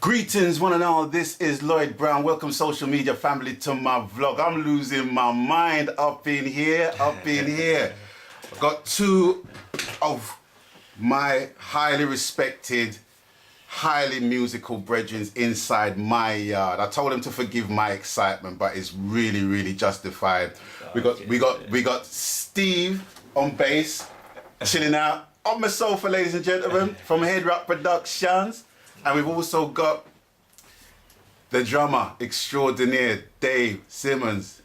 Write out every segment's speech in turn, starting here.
Greetings one and all, this is Lloyd Brown. Welcome social media family to my vlog. I'm losing my mind up in here. I've got two of my highly respected, highly musical brethren inside my yard. I told them to forgive my excitement, but it's really justified. We got Steve on bass, chilling out on my sofa, ladies and gentlemen, from Heddrokk Productions. And we've also got the drummer extraordinaire, Dave Simmons.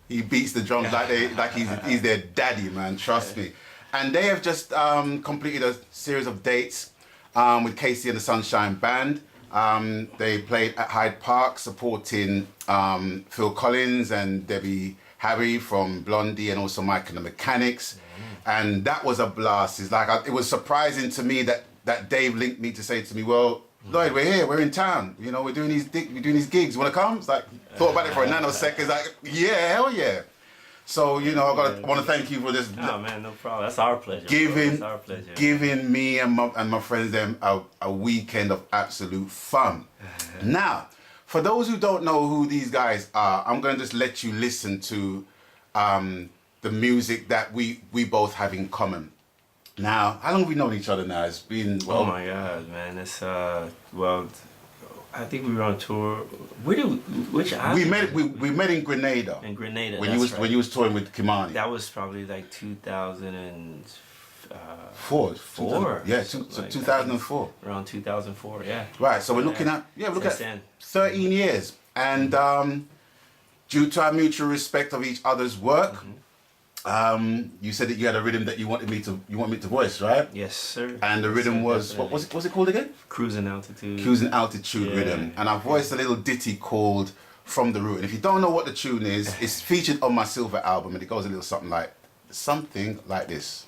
He beats the drums like he's their daddy, man, trust me. And they have just completed a series of dates with Casey and the Sunshine Band. They played at Hyde Park supporting Phil Collins and Debbie Harry from Blondie and also Mike and the Mechanics. And that was a blast. It's like, it was surprising to me that Dave linked me to say to me, well, Lloyd, we're here, we're in town. You know, we're doing these gigs. You wanna come? It's like, thought about it for a nanosecond. Like, yeah, hell yeah. So, you know, I wanna thank you for this. Oh man, no problem. That's our pleasure. Giving me and my friends them a weekend of absolute fun. Now, for those who don't know who these guys are, I'm gonna just let you listen to the music that we both have in common. Now, how long have we known each other now? It's been, well... Oh my God, man. It's, well, I think we were on tour. Which island? We met in Grenada. In Grenada, when you was touring with Kimani. That was probably like 2004. Yeah, so 2004. Around 2004, yeah. Right, so we're looking at, look at 13 years. And due to our mutual respect of each other's work, you said that you had a rhythm that you want me to voice, right? Yes, sir. And the rhythm was, what's it called again? Cruising Altitude. Cruising Altitude rhythm. And I voiced a little ditty called From the Root. And if you don't know what the tune is, it's featured on my Silver album, and it goes a little something like this.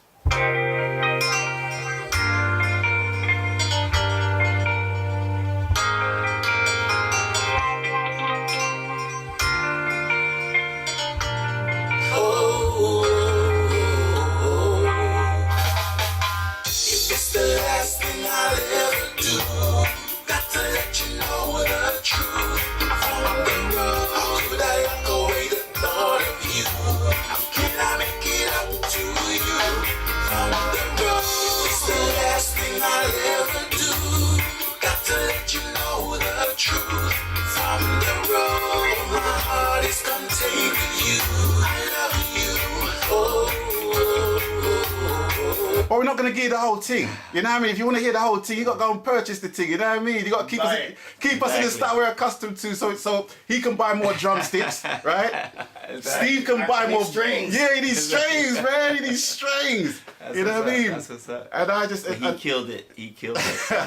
But we're not gonna give you the whole thing. You know what I mean? If you want to hear the whole thing, you got to go and purchase the thing. You know what I mean? You got to keep us in the style we're accustomed to. So he can buy more drumsticks, right? Steve can buy more strings. Yeah, he needs strings, man. He needs strings. You know what I mean? That's what's up. And I just he killed it. You killed it. Man.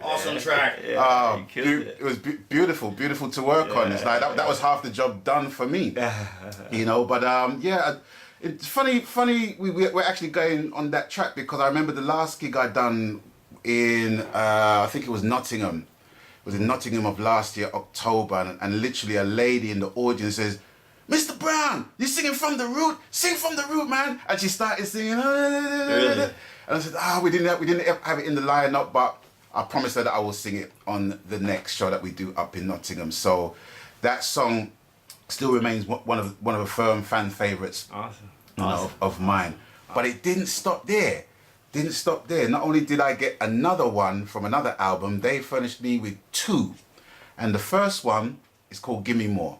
Awesome track. Yeah, you killed it. It was beautiful to work on. It's like that was half the job done for me. You know, but yeah. It's funny we're actually going on that track because I remember the last gig I'd done in, I think it was Nottingham. It was in Nottingham of last year, October, and literally a lady in the audience says, Mr. Brown, you're singing From the Root? Sing From the Root, man. And she started singing, really? And I said, we didn't have it in the lineup, but I promised her that I will sing it on the next show that we do up in Nottingham. So that song still remains one of the firm fan favorites. Awesome. Of mine. But it didn't stop there. Not only did I get another one from another album, they furnished me with two. And the first one is called Gimme More.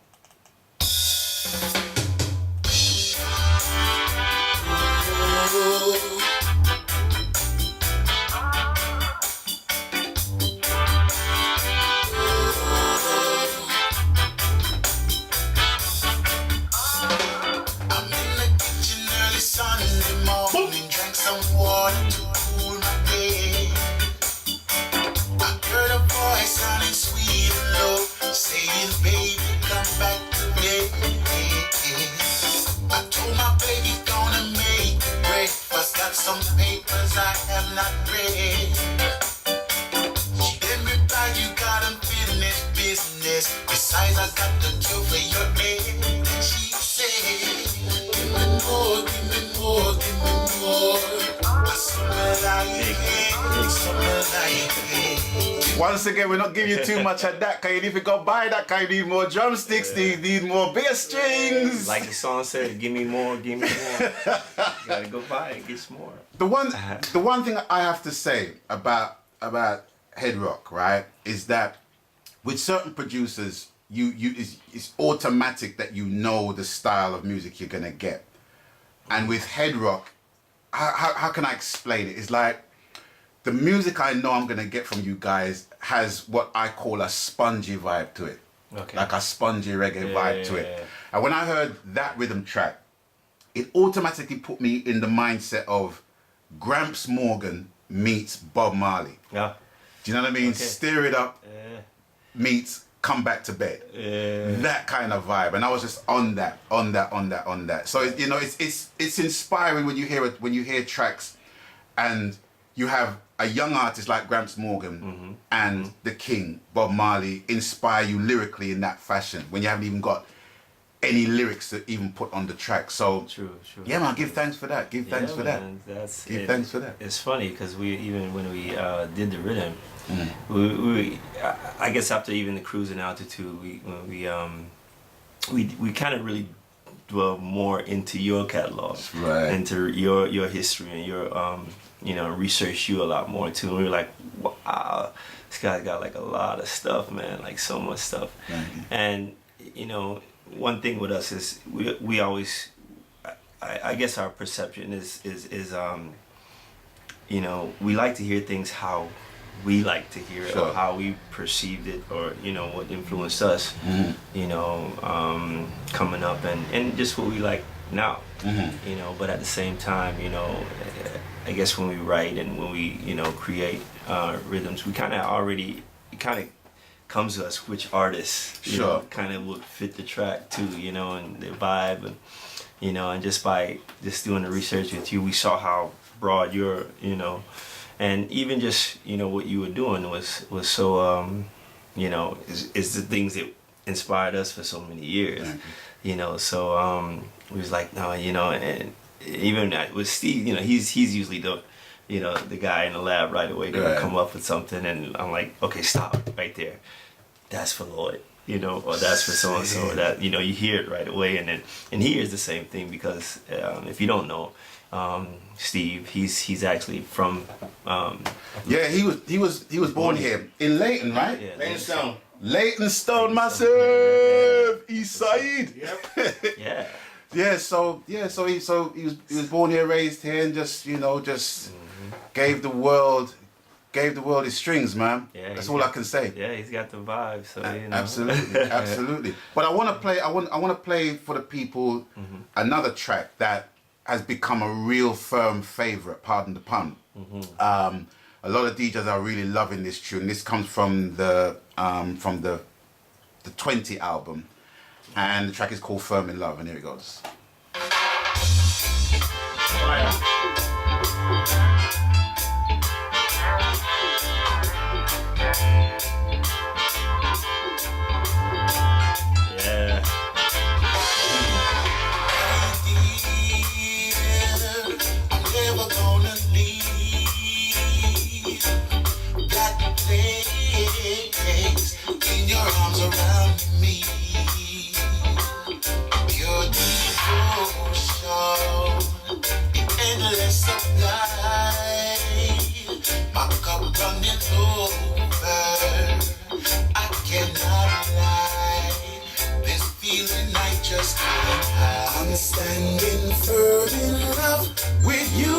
Some papers I have not read. She let me buy you got unfinished business. Besides, I got the cure for your head. And she said, give me more, give me more, give me more. I summer like it, summer like it. Once again, we're not giving you too much of that, because if you go buy that, you need more drumsticks, you need more bass strings. Like the song said, give me more, give me more. You gotta go buy it, get some more. The one thing I have to say about Heddrokk, right, is that with certain producers, it's automatic that you know the style of music you're gonna get. And with Heddrokk, how can I explain it? It's like the music I know I'm gonna get from you guys has what I call a spongy vibe to it. Okay. Like a spongy reggae vibe to it. And when I heard that rhythm track, it automatically put me in the mindset of Gramps Morgan meets Bob Marley. Yeah. Do you know what I mean? Okay. Stir It Up meets Come Back to Bed. That kind of vibe. And I was just on that. So you know, it's inspiring when you hear tracks and you have a young artist like Gramps Morgan and the King, Bob Marley, inspire you lyrically in that fashion when you haven't even got any lyrics to even put on the track. So True. yeah, man, give thanks for that. Give thanks for that. Give thanks for that. It's funny because even when we did the rhythm, I guess after even the cruise in altitude, we kind of really dwell more into your catalog, right, into your history and your research you a lot more too. And we were like, wow, this guy's got like a lot of stuff, man, like so much stuff. And you know, one thing with us is we always, I guess our perception is you know, we like to hear things how we like to hear it, or how we perceived it, or you know, what influenced us, you know, coming up, and just what we like now, you know. But at the same time, you know, I guess when we write and when we, you know, create rhythms, we kind of already, it kind of comes to us which artists, you know, kind of would fit the track too, you know, and the vibe, and you know, and just by doing the research with you, we saw how broad your, you know, and even just, you know, what you were doing was so, you know, is the things that inspired us for so many years, you know. So we was like, no, you know, and even with Steve, you know, he's usually the, you know, the guy in the lab right away gonna come up with something, and I'm like, okay, stop right there. That's for Lloyd, you know, or that's for so and so, or that, you know, you hear it right away, and he hears the same thing because if you don't know, Steve, he's actually from yeah, he was born here in Leighton, right? Yeah, Leytonstone, massive East Side. yeah. Yeah, so he was born here, raised here, and just, you know, just gave the world his strings, man. Yeah, that's all I can say. Yeah, he's got the vibe, so you know. Absolutely. But I want to play for the people another track that has become a real firm favorite, pardon the pun. A lot of DJs are really loving this tune. This comes from the 20 album, and the track is called Firm in Love, and here it goes. Yeah. I'm never gonna leave that place in your arms around me. Your devotion, the endless supply, my cup running over. I cannot lie, this feeling I just can't hide. I'm standing firm in love with you,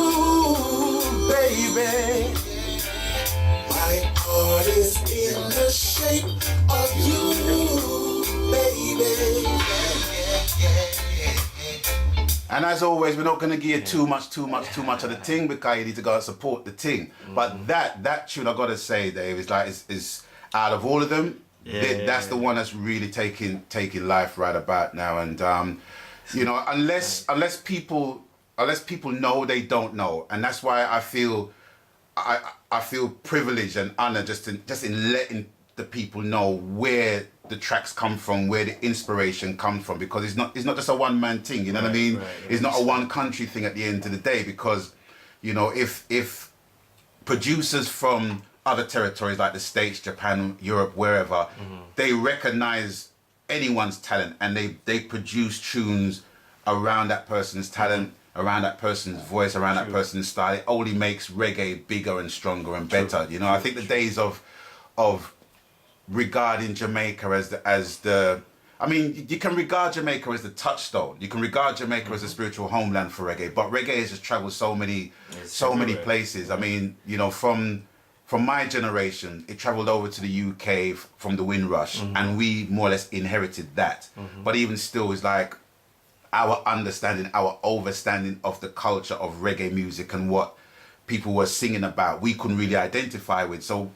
baby. My heart is in the shape of you, baby. And as always, we're not going to give you too much of the ting, because you need to go and support the ting. But that tune, I got to say, Dave, is like is out of all of them, that's the one that's really taking life right about now. And you know, unless people know, they don't know, and that's why I feel privileged and honored just in letting the people know where the tracks come from, where the inspiration comes from, because it's not just a one-man thing, you know what I mean? It's not a one country thing at the end of the day, because, you know, if producers from other territories like the States, Japan, Europe, wherever, they recognize anyone's talent and they produce tunes around that person's talent, around that person's voice, around that person's style. It only makes reggae bigger and stronger and better. You know, I think the days of regarding Jamaica as the I mean, you can regard Jamaica as the touchstone. You can regard Jamaica as a spiritual homeland for reggae, but reggae has just traveled so many places. I mean, you know, from my generation, it traveled over to the UK from the Windrush, and we more or less inherited that. But even still, it's like our understanding, our overstanding of the culture of reggae music and what people were singing about, we couldn't really identify with. So,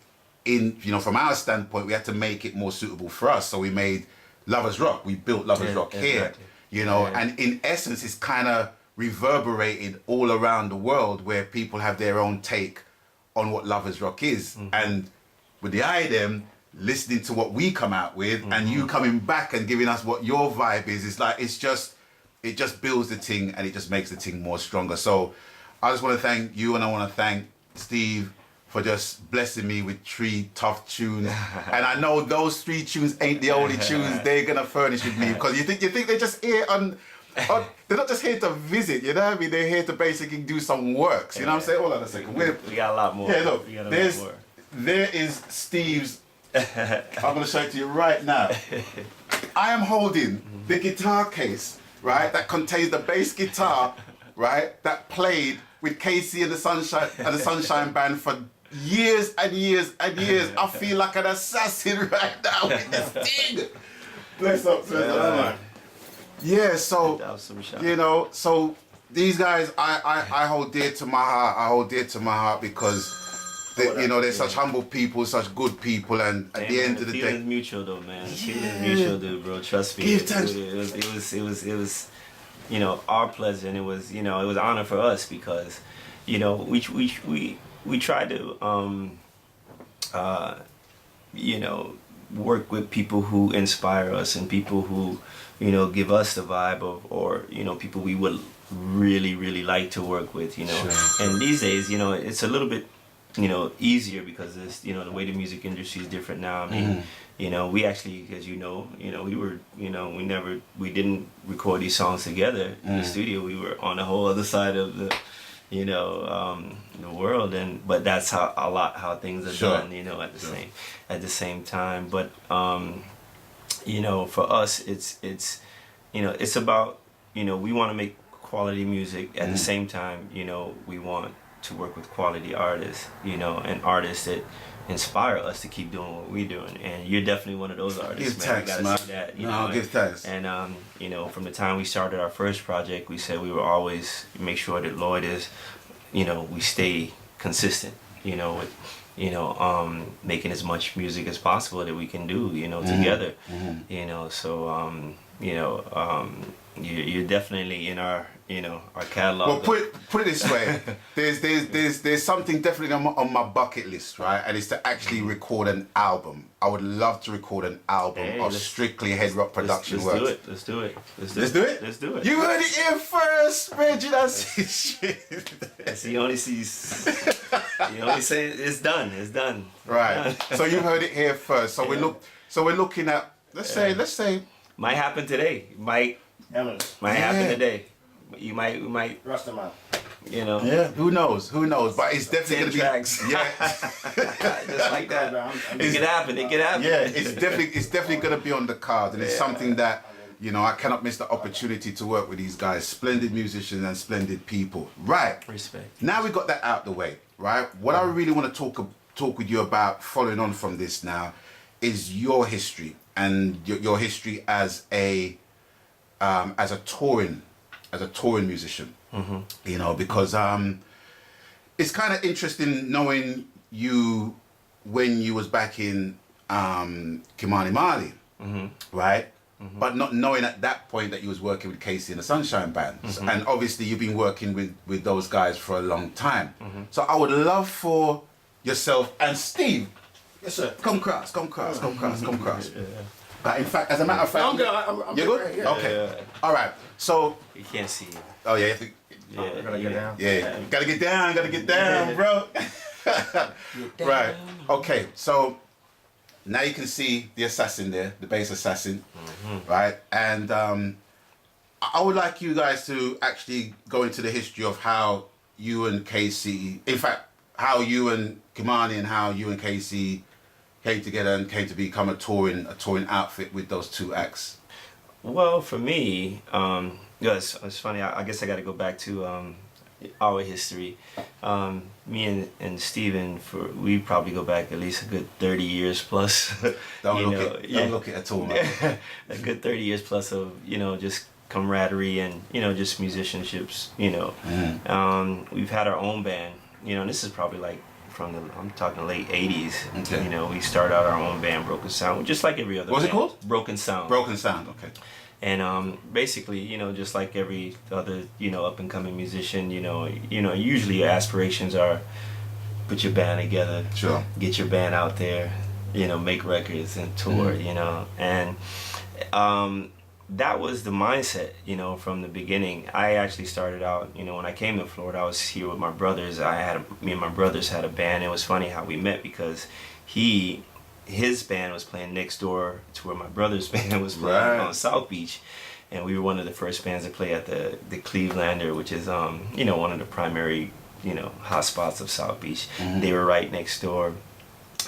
from our standpoint, we had to make it more suitable for us. So we made Lovers Rock. We built Lovers Rock here, and in essence, it's kind of reverberated all around the world where people have their own take on what Lovers Rock is. And with the item, listening to what we come out with and you coming back and giving us what your vibe is, it's like, it just builds the thing and it just makes the thing more stronger. So I just want to thank you, and I want to thank Steve for just blessing me with 3 tough tunes. And I know those 3 tunes ain't the only tunes they're gonna furnish with me, because you think they're just here on they're not just here to visit, you know what I mean? They're here to basically do some works, you know what I'm saying? Hold on a second. We got a lot more. Yeah, look, there is Steve's, I'm gonna show it to you right now. I am holding the guitar case, right, that contains the bass guitar, right, that played with Casey and the Sunshine Band for years and years and years. I feel like an assassin right now with this thing. Bless up, yeah, so so these guys I hold dear to my heart. I hold dear to my heart because they're such humble people, such good people, and at the end of the day, feeling's mutual though, man. Feeling's mutual, dude, bro. Trust me. Give thanks. It was our pleasure, and it was an honor for us because we tried to work with people who inspire us and people who give us the vibe of, or people we would really like to work with, Sure. And these days, it's a little bit easier because it's the way the music industry is different now. I mean, we actually, as we didn't record these songs together in the studio. We were on the whole other side of the the world, but that's how things are Sure. done, at the same time. But for us, it's about we want to make quality music at the same time. We want to work with quality artists, and artists that inspire us to keep doing what we're doing. And you're definitely one of those artists, give man. Thanks, you gotta say that. Give thanks. And from the time we started our first project, we said we will always make sure that Lloyd is, we stay consistent, with making as much music as possible that we can do, together. So you're definitely in our our catalog. Well, put it this way. There's something definitely on my bucket list, right? And it's to actually record an album. I would love to record an album of strictly Heddrokk Production works. Let's do it. Let's do it. Let's do it. You heard it here first, Reggie. That's shit. He only say it's done. It's done. Right. So you heard it here first. So we're looking at let's say might happen today. Might happen today. We might Rust them out. Yeah, who knows? But it's definitely gonna be tracks. Yeah. Just like that. It can happen. Yeah, it's definitely gonna be on the card, and it's something that I cannot miss the opportunity to work with these guys. Splendid musicians and splendid people. Right. Respect. Now we got that out the way, right? What I really want to talk with you about, following on from this now, is your history and your history as a touring musician. Because it's kind of interesting knowing you when you was back in Kimani Mali, right? But not knowing at that point that you was working with Casey and the Sunshine Band. And obviously you've been working with those guys for a long time. So I would love for yourself and Steve, Yes, sir. come cross. In fact, as a matter of fact, I'm good. I'm you're good? right, yeah. Okay. Yeah. All right. So, You can't see it. oh yeah, you have to, We're gonna get down. yeah. Gotta get down, bro. Right. Okay. So now you can see the assassin there, the bass assassin, right? And I would like you guys to actually go into the history of how you and Casey, in fact, how you and Kimani and how you and Casey came together and came to become a touring outfit with those two acts. Well, for me, it's funny. I guess I got to go back to our history. Me and Stephen, we probably go back at least a good 30 years plus. Don't look it at all, man. A good 30 years plus of just camaraderie and just musicianships. We've had our own band. And this is probably like I'm talking late 80s. Okay. We started out our own band, Broken Sound, just like every other. What's band. It called? Broken Sound. Broken Sound. Okay. And basically, just like every other, up and coming musician, usually your aspirations are put your band together, sure, get your band out there, make records and tour, and that was the mindset, from the beginning. I actually started out, when I came to Florida, I was here with my brothers. Me and my brothers had a band. It was funny how we met because his band was playing next door to where my brother's band was playing on South Beach, and we were one of the first bands to play at the Clevelander, which is one of the primary hot spots of South Beach. They were right next door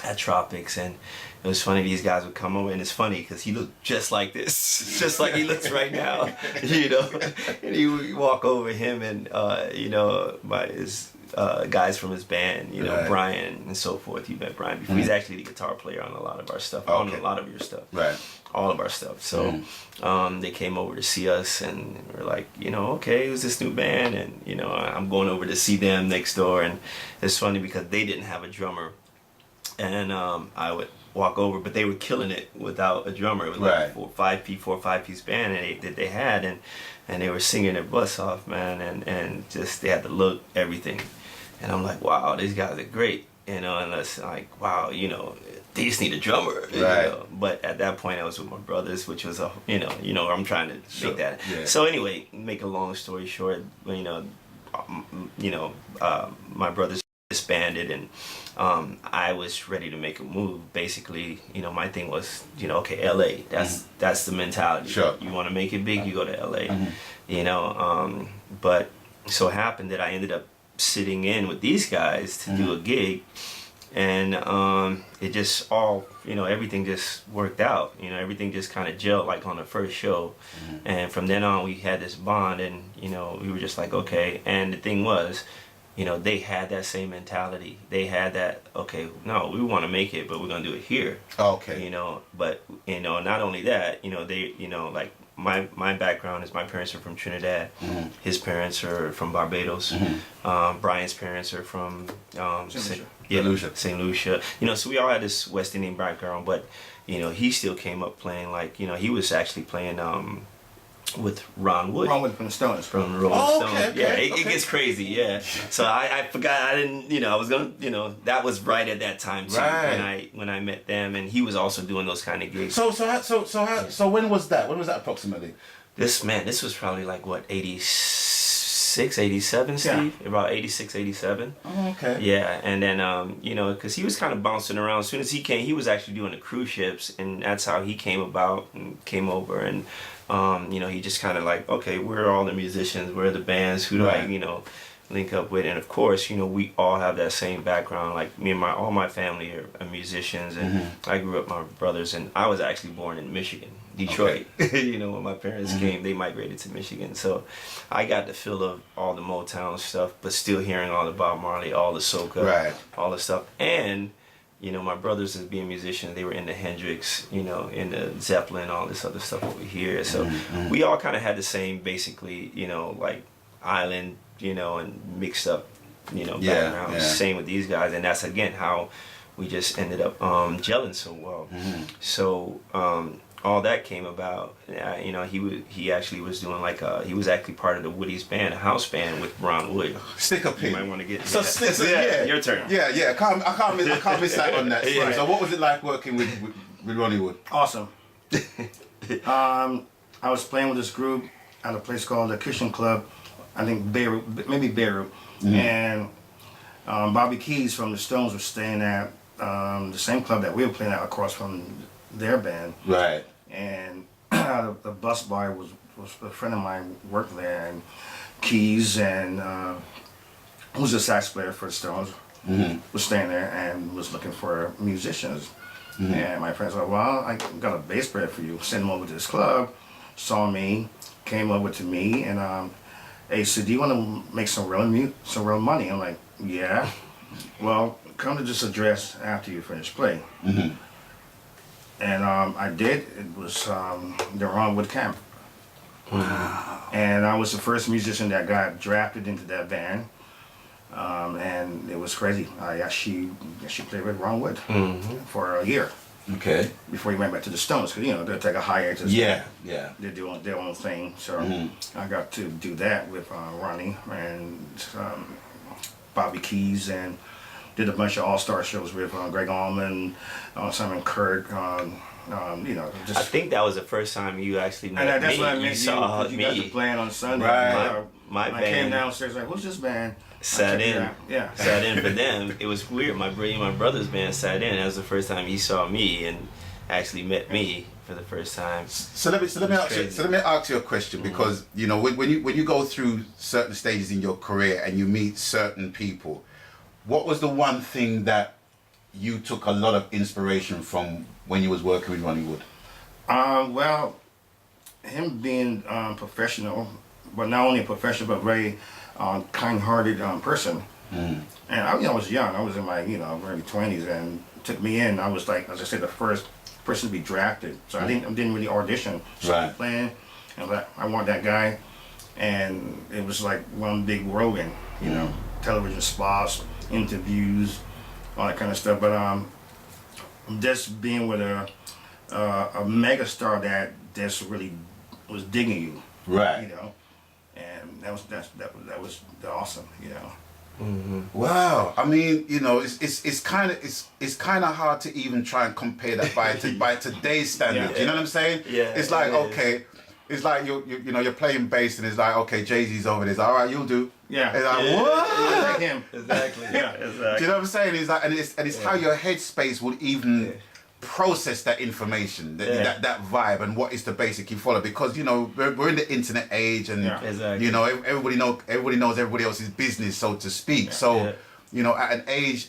at Tropics, and it was funny. These guys would come over, and it's funny because he looked just like this, just like he looks right now, and he would walk over him and his guys from his band, Brian and so forth. You met Brian before. He's actually the guitar player on a lot of our stuff, on a lot of your stuff, all of our stuff. So they came over to see us, and we're like, okay, who's this new band? And I'm going over to see them next door, and it's funny because they didn't have a drummer, and I would walk over, but they were killing it without a drummer. It was like four or five piece band that they had, and they were singing their butts off, man, and just they had the look, everything. And I'm like, wow, these guys are great, and it's like, wow, they just need a drummer, But at that point, I was with my brothers, which was I'm trying to make that. Yeah. So anyway, make a long story short, my brothers disbanded, and I was ready to make a move. Basically, my thing was, okay, LA. That's the mentality. Sure. You want to make it big, you go to LA. But so happened that I ended up sitting in with these guys to do a gig, and it just all everything just worked out. Everything just kind of gelled like on the first show, and from then on we had this bond, and we were just like, okay. And the thing was, they had that same mentality. They had that, okay, no, we want to make it, but we're gonna do it here. Okay. But not only that, they, like my background is my parents are from Trinidad. His parents are from Barbados. Brian's parents are from St. Lucia. So we all had this West Indian background, but he still came up playing like he was actually playing with Ron Wood. Ron Wood from the Stones. From the Rolling Stones. Okay, yeah, it gets crazy, yeah. So I forgot, I didn't, I was gonna, that was right at that time too, when I met them, and he was also doing those kind of gigs. So when was that? When was that approximately? This was probably like what, 86, 87, Steve? Yeah. About 86, 87. Oh, okay. Yeah, and then, because he was kind of bouncing around. As soon as he came, he was actually doing the cruise ships, and that's how he came about and came over, and he just kind of like, okay, we're all the musicians, we're the bands, who do I, link up with? And of course, we all have that same background. Like me and all my family are musicians, and I grew up, my brothers, and I was actually born in Michigan, Detroit. Okay. When my parents came, they migrated to Michigan. So I got the feel of all the Motown stuff, but still hearing all the Bob Marley, all the soca, all the stuff. And my brothers, as being musicians, they were in the Heddrokks, in the Zeppelin, all this other stuff over here. So we all kind of had the same, basically, like island, and mixed up, background. Yeah. Same with these guys, and that's again how we just ended up gelling so well. So all that came about. He actually was doing like he was actually part of the Woody's band, a house band with Ron Wood. Stick up here. You might want to get. So yeah, your turn. Yeah. I can't miss that on that. Yeah. So what was it like working with Ronnie Wood? Awesome. I was playing with this group at a place called the Christian Club, I think Beirut, maybe Beirut, and Bobby Keys from the Stones was staying at the same club that we were playing at across from their band. Right. And the bus boy was a friend of mine worked there, and Keys and who's a sax player for the Stones was staying there and was looking for musicians. And my friend said, well, I got a bass player for you. Send him over to this club. Saw me, came over to me, and hey, so do you want to make some real money? I'm like, yeah. Well, come to this address after you finish playing. And I did. It was the Ronwood Camp. And I was the first musician that got drafted into that band. And it was crazy. I actually played with Ron Wood for a year. Okay. Before he went back to the Stones, because they'll take a hiatus. Yeah. They're doing their own thing. So I got to do that with Ronnie and Bobby Keys, and did a bunch of all-star shows with Greg Allman, Simon Kirk. Just. I think that was the first time you actually met And that's me. when I met you, saw because you guys were playing on Sunday. Right. My I band came downstairs like, who's this band? sat in. Yeah. Sat in for them. It was weird. My brother's band sat in. That was the first time he saw me and actually met me for the first time. So let me ask you a question, because when you go through certain stages in your career and you meet certain people, what was the one thing that you took a lot of inspiration from when you was working with Ronnie Wood? Well, him being professional, but not only a professional, but very kind-hearted person. And I was young. I was in my early 20s, and took me in. I was like, as I said, the first person to be drafted. So I didn't really audition. Started playing, and I want that guy. And it was like one big whirlwind, television spots, interviews, all that kind of stuff. But just being with a megastar that just really was digging you, right? And that was awesome, Wow, I mean, it's kind of hard to even try and compare that by today's standards. You know what I'm saying? Yeah. It's like it's like you're playing bass, and it's like, okay, Jay-Z's over there. It's like, all right, you'll do. Yeah. It's like, what? Like him. Exactly. Yeah. Do you know what I'm saying? It's like, and it's how your headspace will even process that information, that vibe, and what is the basic you follow. Because we're in the internet age, and everybody knows everybody else's business, so to speak. So at an age,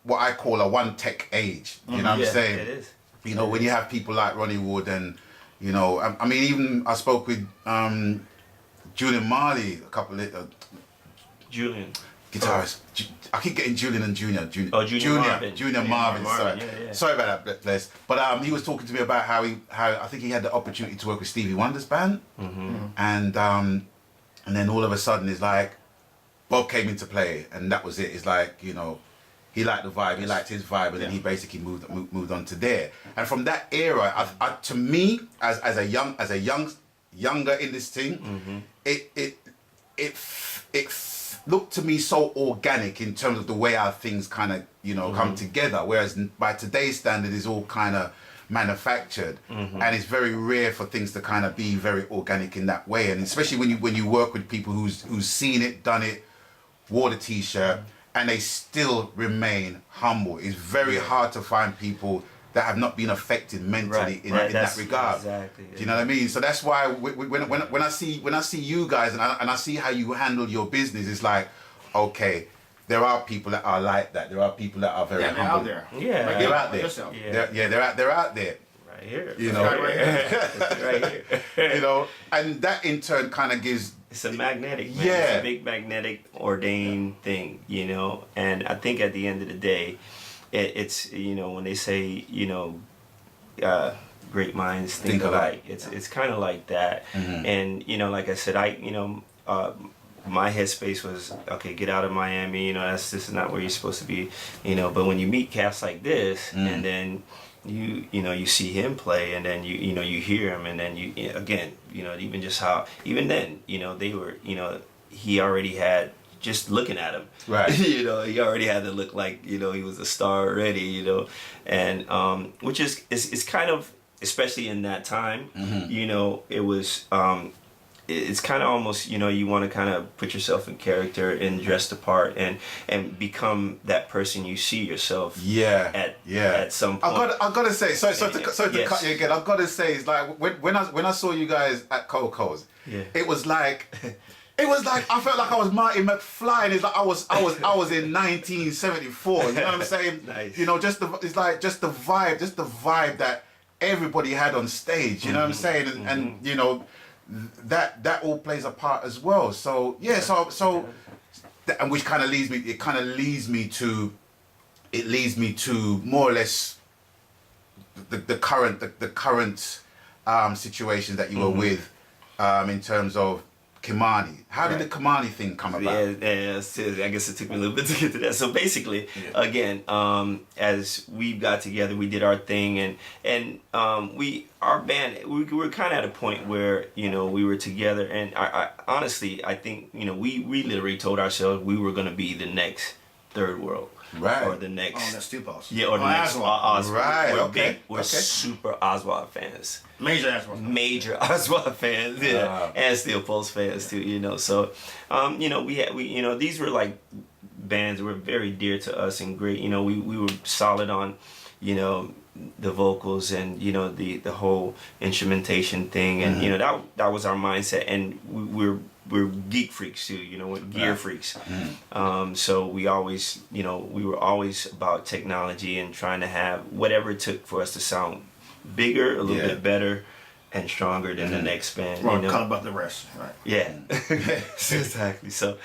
what I call a one tech age. You know what I'm saying? It is. When you have people like Ronnie Wood, and I mean, even I spoke with Julian Marley, a couple of Julian. guitarist. I keep getting Julian and Junior. Junior Marvin. Sorry, sorry about that, bless. But he was talking to me about how I think he had the opportunity to work with Stevie Wonder's band, and then all of a sudden it's like Bob came into play, and that was it. It's like he liked the vibe, he liked his vibe, and then he basically moved on to there. And from that era, to me, as a younger in this thing, it looked to me so organic in terms of the way our things kind of come together, whereas by today's standard is all kind of manufactured, and it's very rare for things to kind of be very organic in that way. And especially when you work with people who's seen it, done it, wore the t-shirt, and they still remain humble. It's very hard to find people that have not been affected mentally in that regard. Exactly. Do you know what I mean? So that's why when I see you guys and I see how you handle your business, it's like, okay, there are people that are like that. There are people that are very humble. They're out there. Yeah. They're out there. Yeah. They're out there. Right here. Right here. And that in turn kind of gives. It's a magnetic, man. It's a big magnetic ordained thing, And I think at the end of the day, it's when they say great minds think alike. It's kind of like that. And like I said, my headspace was, okay, get out of Miami. This is not where you're supposed to be. But when you meet cats like this, and then you see him play, and then you hear him, and then even just how even then they were he already had. Just looking at him, right? He already had to look like he was a star already, and which is kind of, especially in that time, it was it's kind of almost, you know, you want to kind of put yourself in character and dress the part and become that person you see yourself at some point. I gotta say, sorry to Yes. cut you again. I gotta say, it's like when I saw you guys at Coco's, it was like I felt like I was Marty McFly, and it's like I was in 1974. You know what I'm saying? Nice. You know, just the vibe that everybody had on stage. You know what I'm saying? And you know, that all plays a part as well. So yeah, and which kind of leads me to more or less the current situation that you were with in terms of Kimani. How did the Kimani thing come about? Yeah, I guess it took me a little bit to get to that. So basically, again, as we got together, we did our thing, and our band, we were kind of at a point where, you know, we were together, and I honestly, I think, you know, we literally told ourselves we were going to be the next Third World. Right. Or the next. Oh, that's Steel Pulse. Yeah, or the next Oswald. Right, We're super Oswald fans. Major Oswald. Major Oswald fans, and Steel Pulse fans too. You know, so you know, we you know, these were like bands that were very dear to us and great. You know, we were solid on, you know, the vocals and, you know, the whole instrumentation thing, and you know, that was our mindset, and we're geek freaks too, you know, we're gear freaks. So we always, you know, we were always about technology and trying to have whatever it took for us to sound bigger, a little bit better, and stronger than the next band. Well, you know? cut about the rest, right? Yeah, exactly. So,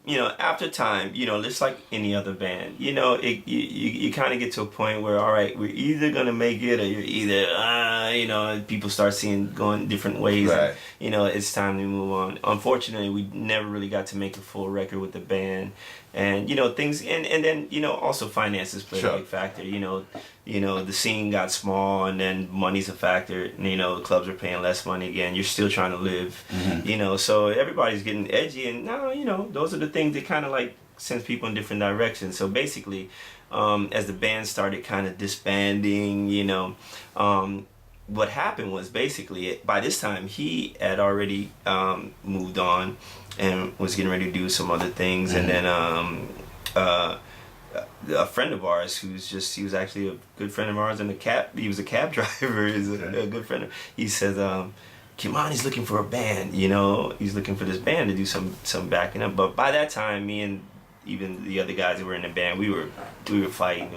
you know, after time, you know, just like any other band, you know, you kind of get to a point where, all right, we're either gonna make it or you're either, you know, people start going different ways. Right. And, you know, it's time to move on. Unfortunately, we never really got to make a full record with the band, and you know, things, and then, you know, also finances play a big factor. You know, the scene got small, and then money's a factor. And, you know, the clubs are paying less money again. You're still trying to live. You know, so everybody's getting edgy, and now, you know, those are the things that kind of like sends people in different directions. So basically, as the band started kind of disbanding, you know, what happened was basically, by this time he had already moved on and was getting ready to do some other things, and then a friend of ours he was actually a good friend of ours, and he was a cab driver, he's a good friend he says, Kimani's looking for a band, you know, he's looking for this band to do some backing up. But by that time, me and even the other guys that were in the band, we were fighting.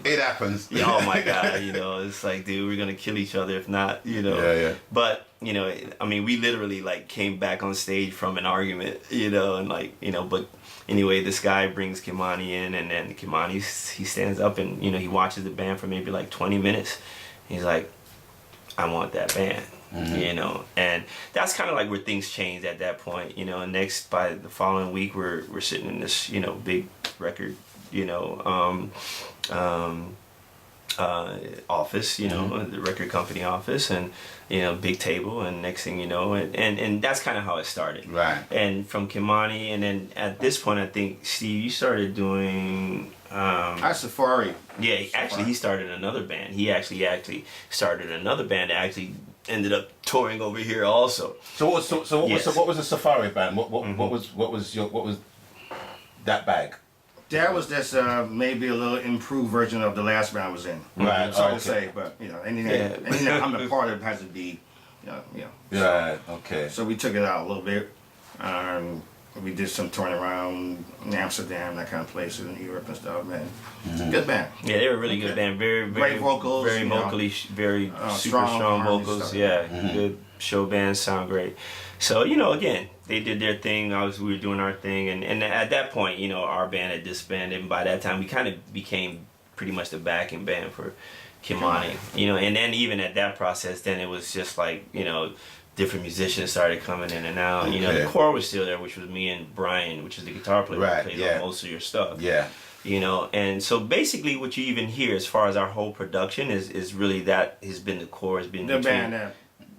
It happens. Yeah, oh my God, you know, it's like, dude, we're gonna kill each other if not, you know. Yeah. But, you know, I mean, we literally like came back on stage from an argument, you know, and like, you know, but anyway, this guy brings Kimani in, and then Kimani, he stands up and, you know, he watches the band for maybe like 20 minutes. He's like, I want that band. You know, and that's kind of like where things changed at that point, you know. And next, by the following week, we're sitting in this, you know, big record, you know, office, you know, the record company office, and, you know, big table, and next thing you know, and that's kind of how it started. Right. And from Kimani, and then at this point, I think, Steve, you started doing Safari. Yeah, actually, he started another band. He actually started another band that actually ended up touring over here also. So what was the Safari band? What was that bag? That was just maybe a little improved version of the last band I was in. Right. So I would say, but you know, anything I'm a part of has to be, you know. Right. Okay. So we took it out a little bit. We did some touring around in Amsterdam, that kind of places, in Europe and stuff, man. Good band. Yeah, they were a really good band. Very great vocals. Very vocally, very super strong vocals. Stuff. Yeah, good show bands, sound great. So, you know, again, they did their thing. We were doing our thing, and at that point, you know, our band had disbanded. And by that time, we kind of became pretty much the backing band for Kimani. You know, and then even at that process, then it was just like, you know, different musicians started coming in and out. Okay. You know, the core was still there, which was me and Brian, which is the guitar player who plays on most of your stuff. Yeah. You know, and so basically what you even hear as far as our whole production is really that has been the core, has been the band,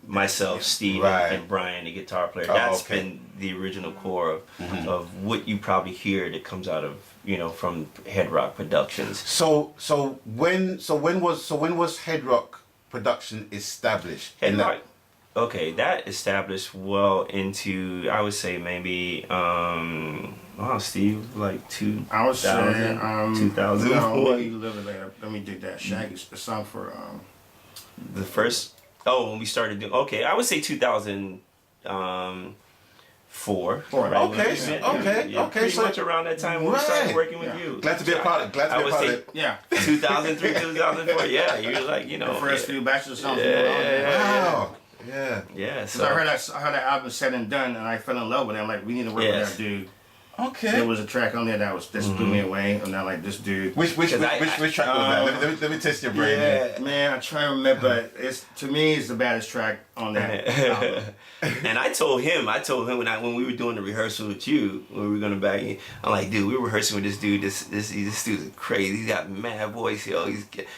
myself, Steve, and Brian, the guitar player. That's been the original core of what you probably hear that comes out of, you know, from Heddrokk Productions. So when was Heddrokk Production established? Okay, that established well into, I would say maybe, wow, Steve, like 2000, I was saying, 2000. no, maybe a little bit later. Let me dig that. Shaggy's the song for, The first, when we started doing, okay, I would say 2004. Right. Okay. Pretty So much around that time when we started working with you. Glad to be a part of. Glad to be a part of it. yeah. 2003, 2004. Yeah, you're like, you know. The first few batches of songs. Wow. Yeah. Yeah. So I heard that album said and done, and I fell in love with it. I'm like, we need to work with that dude. Okay. There was a track on there that blew me away, and I'm like, this dude. Which track was that? Let me test your brain. Yeah, man, I try to remember. To me, it's the baddest track on that album. And I told him when we were doing the rehearsal with you, when we were gonna back in, I'm like, dude, we were rehearsing with this dude. This dude's crazy. He's got mad voice, yo.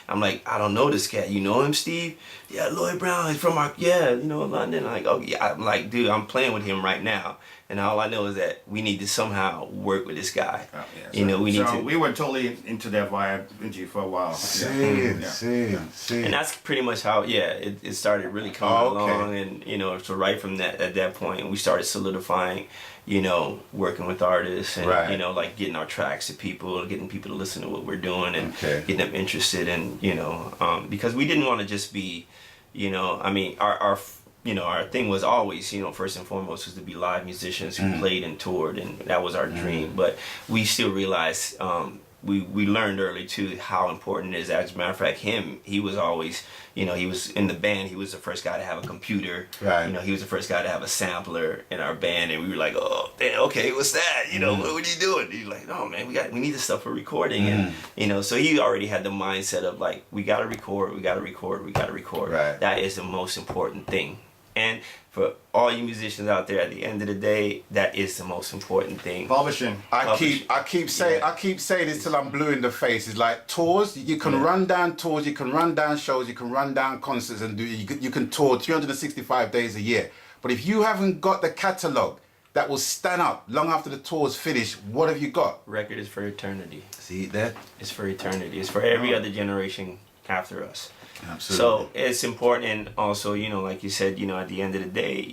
I'm like, I don't know this cat. You know him, Steve? Yeah, Lloyd Brown. He's from London. I'm like, oh yeah. I'm like, dude, I'm playing with him right now. And all I know is that we need to somehow work with this guy. Oh, yeah. We were totally into that vibe for a while. See. And that's pretty much how, it started really coming along. And, so right from at that point, we started solidifying, working with artists and, like getting our tracks to people, getting people to listen to what we're doing and getting them interested in, because we didn't want to just be, our thing was always, first and foremost was to be live musicians who played and toured, and that was our dream. But we still realized, we learned early too how important it is. As a matter of fact, he was always, he was in the band, he was the first guy to have a computer. Right. He was the first guy to have a sampler in our band, and we were like, oh, okay, what's that? What are you doing? He's like, oh man, we need this stuff for recording. And, so he already had the mindset of like, we gotta record. Right. That is the most important thing. And for all you musicians out there, at the end of the day, that is the most important thing. Publishing. I keep saying this till I'm blue in the face. It's like tours. You can run down tours. You can run down shows. You can run down concerts and you can tour 365 days a year. But if you haven't got the catalogue that will stand up long after the tour's finished, what have you got? Record is for eternity. See that? It's for eternity. It's for every other generation after us. Absolutely. So it's important, and also, like you said, at the end of the day,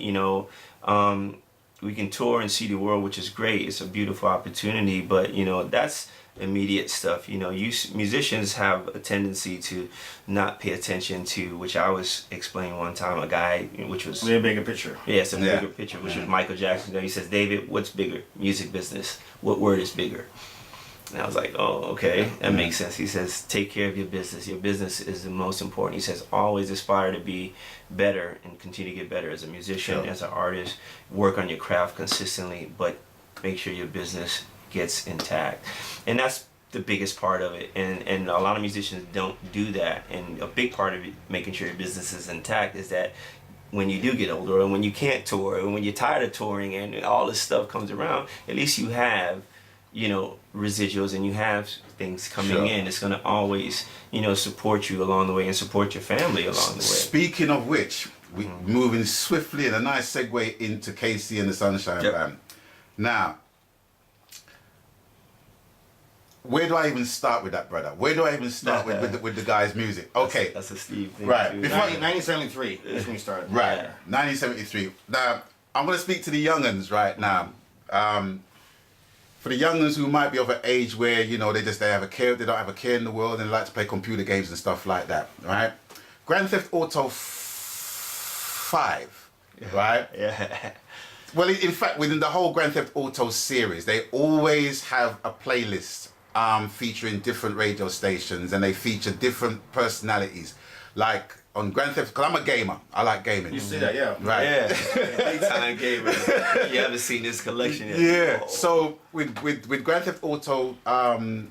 we can tour and see the world, which is great. It's a beautiful opportunity, but that's immediate stuff. Musicians have a tendency to not pay attention to, which I was explaining one time, a guy, which was a bigger picture. Yeah, it's a bigger picture, which was Michael Jackson. He says, David, what's bigger? Music business. What word is bigger? And I was like, oh, okay, that makes sense. He says, take care of your business. Your business is the most important. He says, always aspire to be better and continue to get better as a musician, as an artist. Work on your craft consistently, but make sure your business gets intact. And that's the biggest part of it. And a lot of musicians don't do that. And a big part of it, making sure your business is intact, is that when you do get older and when you can't tour and when you're tired of touring and all this stuff comes around, at least you have residuals and you have things coming in. It's going to always, support you along the way and support your family along the way. Speaking of which, we're moving swiftly and a nice segue into Casey and the Sunshine Band. Now, where do I even start with that, brother? Where do I even start with the guy's music? Okay. That's a Steve thing. Right. Too. 1973 is when we started. Right. 1973. Now, I'm going to speak to the young'uns right now. For the young'uns who might be of an age where, they don't have a care in the world and they like to play computer games and stuff like that, right? Grand Theft Auto 5, right? Yeah. Well, in fact, within the whole Grand Theft Auto series, they always have a playlist featuring different radio stations, and they feature different personalities. Like on Grand Theft, because I'm a gamer, I like gaming. You see that, yeah. Right. Yeah. Big time gamer. You haven't seen this collection yet. Yeah. Oh. So with Grand Theft Auto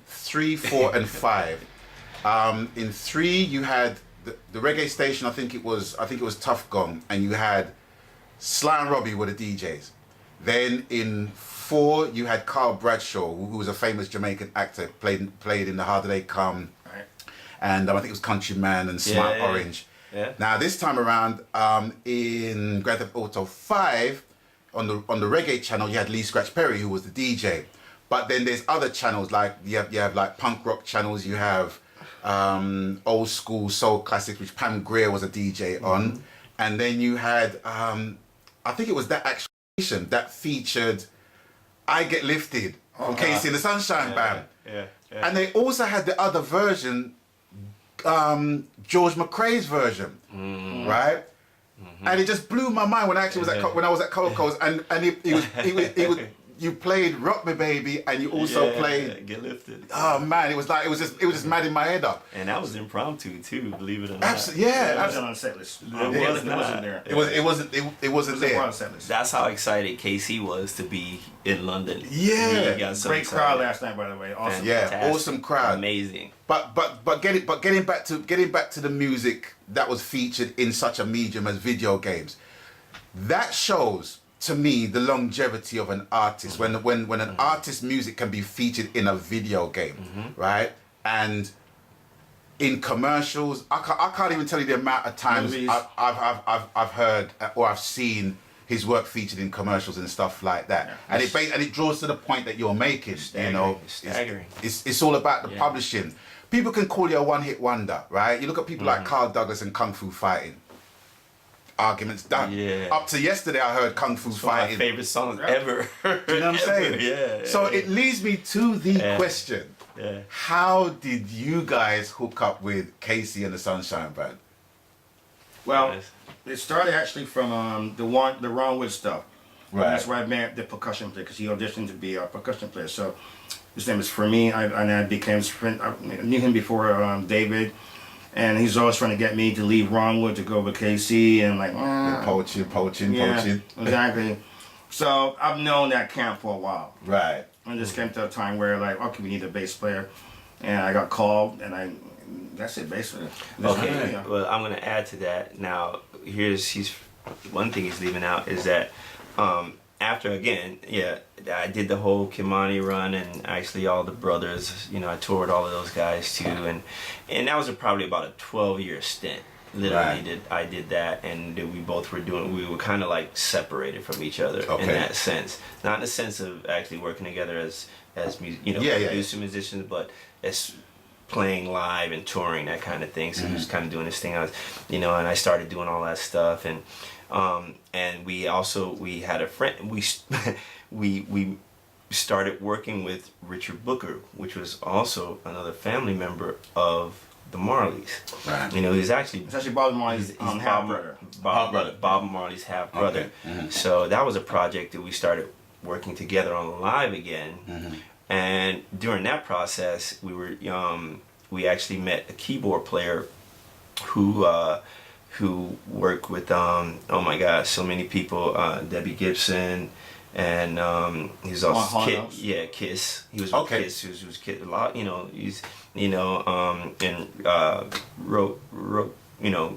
3, 4, and 5, in 3 you had the reggae station. I think it was Tough Gong, and you had Sly and Robbie were the DJs. Then in 4 you had Carl Bradshaw, who was a famous Jamaican actor, played in The Harder They Come, right. And I think it was Countryman and Smart Orange. Yeah. Now this time around, in Grand Theft Auto 5, on the reggae channel, you had Lee Scratch Perry, who was the DJ. But then there's other channels, like you have like punk rock channels. You have old school soul classics, which Pam Grier was a DJ on. and then you had I think it was that action that featured I Get Lifted from Casey and the Sunshine Band. Yeah. And they also had the other version, George McRae's version, right? And it just blew my mind when I actually was at when I was at Coco's, and he was you played Rock Me Baby, and you also played Get Lifted. Oh man, it was just mad in my head up. And that was impromptu too, believe it or not. Absolutely, yeah. It wasn't on the set list. It wasn't there. It wasn't there. On the set list. That's how excited KC was to be in London. Yeah. He got so Great excited. crowd last night, by the way. Awesome. Yeah, Fantastic. awesome crowd. Amazing. But getting back to the music that was featured in such a medium as video games, that shows to me the longevity of an artist when an artist's music can be featured in a video game, right? And in commercials, I can't even tell you the amount of times I've heard or I've seen his work featured in commercials and stuff like that. Yeah. And it draws to the point that you're making. You know, staggering. It's all about the publishing. People can call you a one-hit wonder, right? You look at people like Carl Douglas and Kung Fu Fighting. Arguments done. Yeah. Up to yesterday, I heard Kung Fu Fighting. One of my favorite songs ever. Do you know what I'm saying? Yeah. So it leads me to the question. Yeah. How did you guys hook up with Casey and the Sunshine Band? Well, it started actually from the Ron Wood stuff. Right. That's where I met the percussion player, because he auditioned to be a percussion player. So his name is Fermin, and I became his friend. I knew him before David. And he's always trying to get me to leave Ronwood to go with KC, and like, Poaching. Exactly. So I've known that camp for a while. Right. And just came to a time where like, okay, we need a bass player, and I got called, and that's it basically. Okay. Well, I'm gonna add to that. Now, one thing he's leaving out is that after I did the whole Kimani run, and actually all the brothers, I toured all of those guys too, and that was probably about a 12-year stint. Literally, I did that, and we were kind of like separated from each other in that sense. Not in the sense of actually working together as producer musicians, but as playing live and touring, that kind of thing. So he was kind of doing this thing. And I started doing all that stuff, and we had a friend. We started working with Richard Booker, which was also another family member of the Marleys. Right. It's He's actually Bob Marley's half brother. Bob Marley's half brother. Okay. So that was a project that we started working together on live again. And during that process, we actually met a keyboard player who worked with oh my gosh, so many people, Debbie Gibson, and he was also Kiss. He was with Kiss. He was Kiss a lot. And wrote,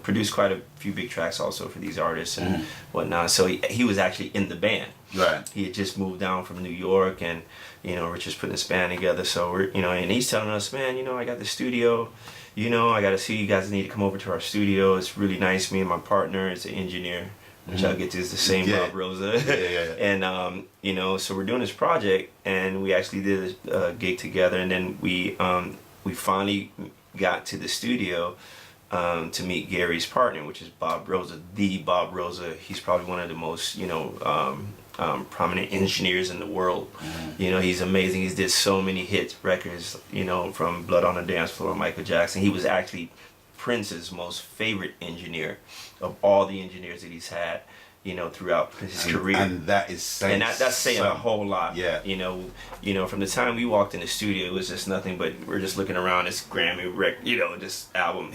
produced quite a few big tracks also for these artists and whatnot. So he was actually in the band. Right. He had just moved down from New York, and Richard's putting this band together. So we're and he's telling us, man, I got the studio. I got to see, you guys need to come over to our studio. It's really nice. Me and my partner is an engineer, which I'll get to, is the same Bob Rosa. And, so we're doing this project, and we actually did a gig together, and then we finally got to the studio to meet Gary's partner, which is Bob Rosa, the Bob Rosa. He's probably one of the most, prominent engineers in the world. He's amazing. He's did so many hit records, from Blood on the Dance Floor, Michael Jackson. He was actually Prince's most favorite engineer of all the engineers that he's had, throughout his career. And that is saying, and that's saying a whole lot. Yeah. From the time we walked in the studio, it was just nothing but we're just looking around this Grammy record, this album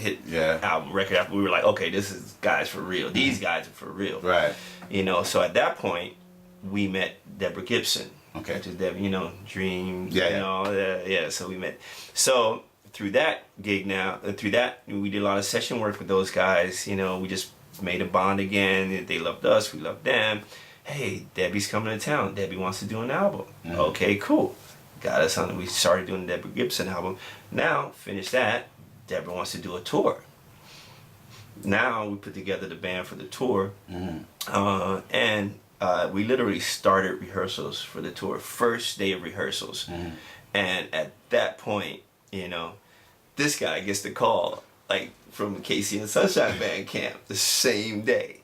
record. We were like, okay, this is guys for real. These guys are for real. Right. So at that point, we met Deborah Gibson. Okay. Which is Deborah, Dream. Yeah. So we met. So through that gig we did a lot of session work with those guys. We just made a bond again. They loved us, we loved them. Hey, Debbie's coming to town. Debbie wants to do an album. Okay, cool. Got us on. We started doing the Deborah Gibson album. Now, finish that. Deborah wants to do a tour. Now we put together the band for the tour, and we literally started rehearsals for the tour. First day of rehearsals, and at that point, this guy gets the call, like from Casey and Sunshine Band camp, the same day.